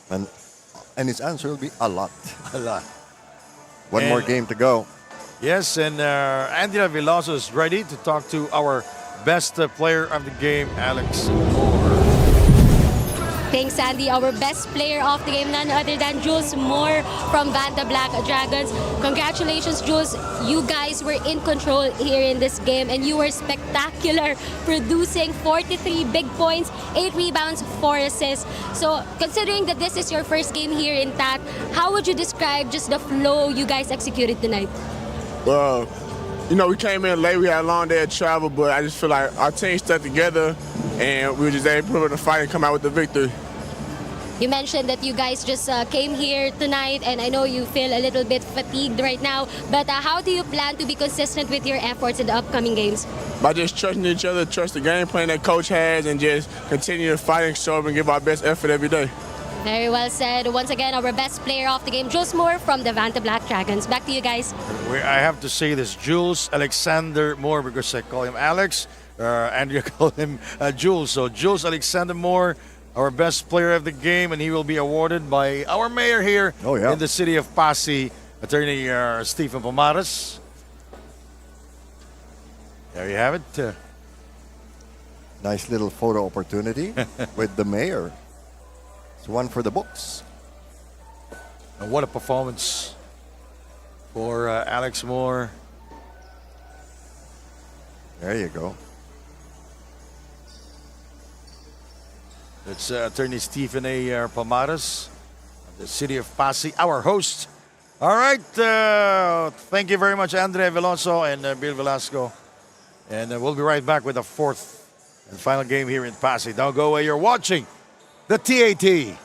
and his answer will be a lot. A lot. One more game to go. Yes, and Andrea Veloso is ready to talk to our best player of the game, Alex Moore. Thanks, Sandy. Our best player of the game, none other than Jules Moore from Vanta Black Dragons. Congratulations, Jules. You guys were in control here in this game, and you were spectacular, producing 43 big points, 8 rebounds, 4 assists. So, considering that this is your first game here in TAT, how would you describe just the flow you guys executed tonight? Well, you know, we came in late. We had a long day of travel, but I just feel like our team stuck together, and we were just able to put up a fight and come out with the victory. You mentioned that you guys just came here tonight, and I know you feel a little bit fatigued right now, but how do you plan to be consistent with your efforts in the upcoming games? By just trusting each other, trust the game plan that coach has, and just continue to fight and show up and give our best effort every day. Very well said. Once again, our best player of the game, Jules Moore from the Vanta Black Dragons. Back to you guys. I have to say this, Jules Alexander Moore, because I call him Alex, and you call him Jules. So Jules Alexander Moore, our best player of the game, and he will be awarded by our mayor here in the city of Passi, Attorney Stephen Pomares. There you have it. Nice little photo opportunity with the mayor. It's one for the books. And what a performance for Alex Moore. There you go. It's Attorney Stephen A. Pomares of the city of Passi, our host. All right. Thank you very much, Andre Veloso and Bill Velasco. And we'll be right back with the fourth and final game here in Passi. Don't go away. You're watching the TAT.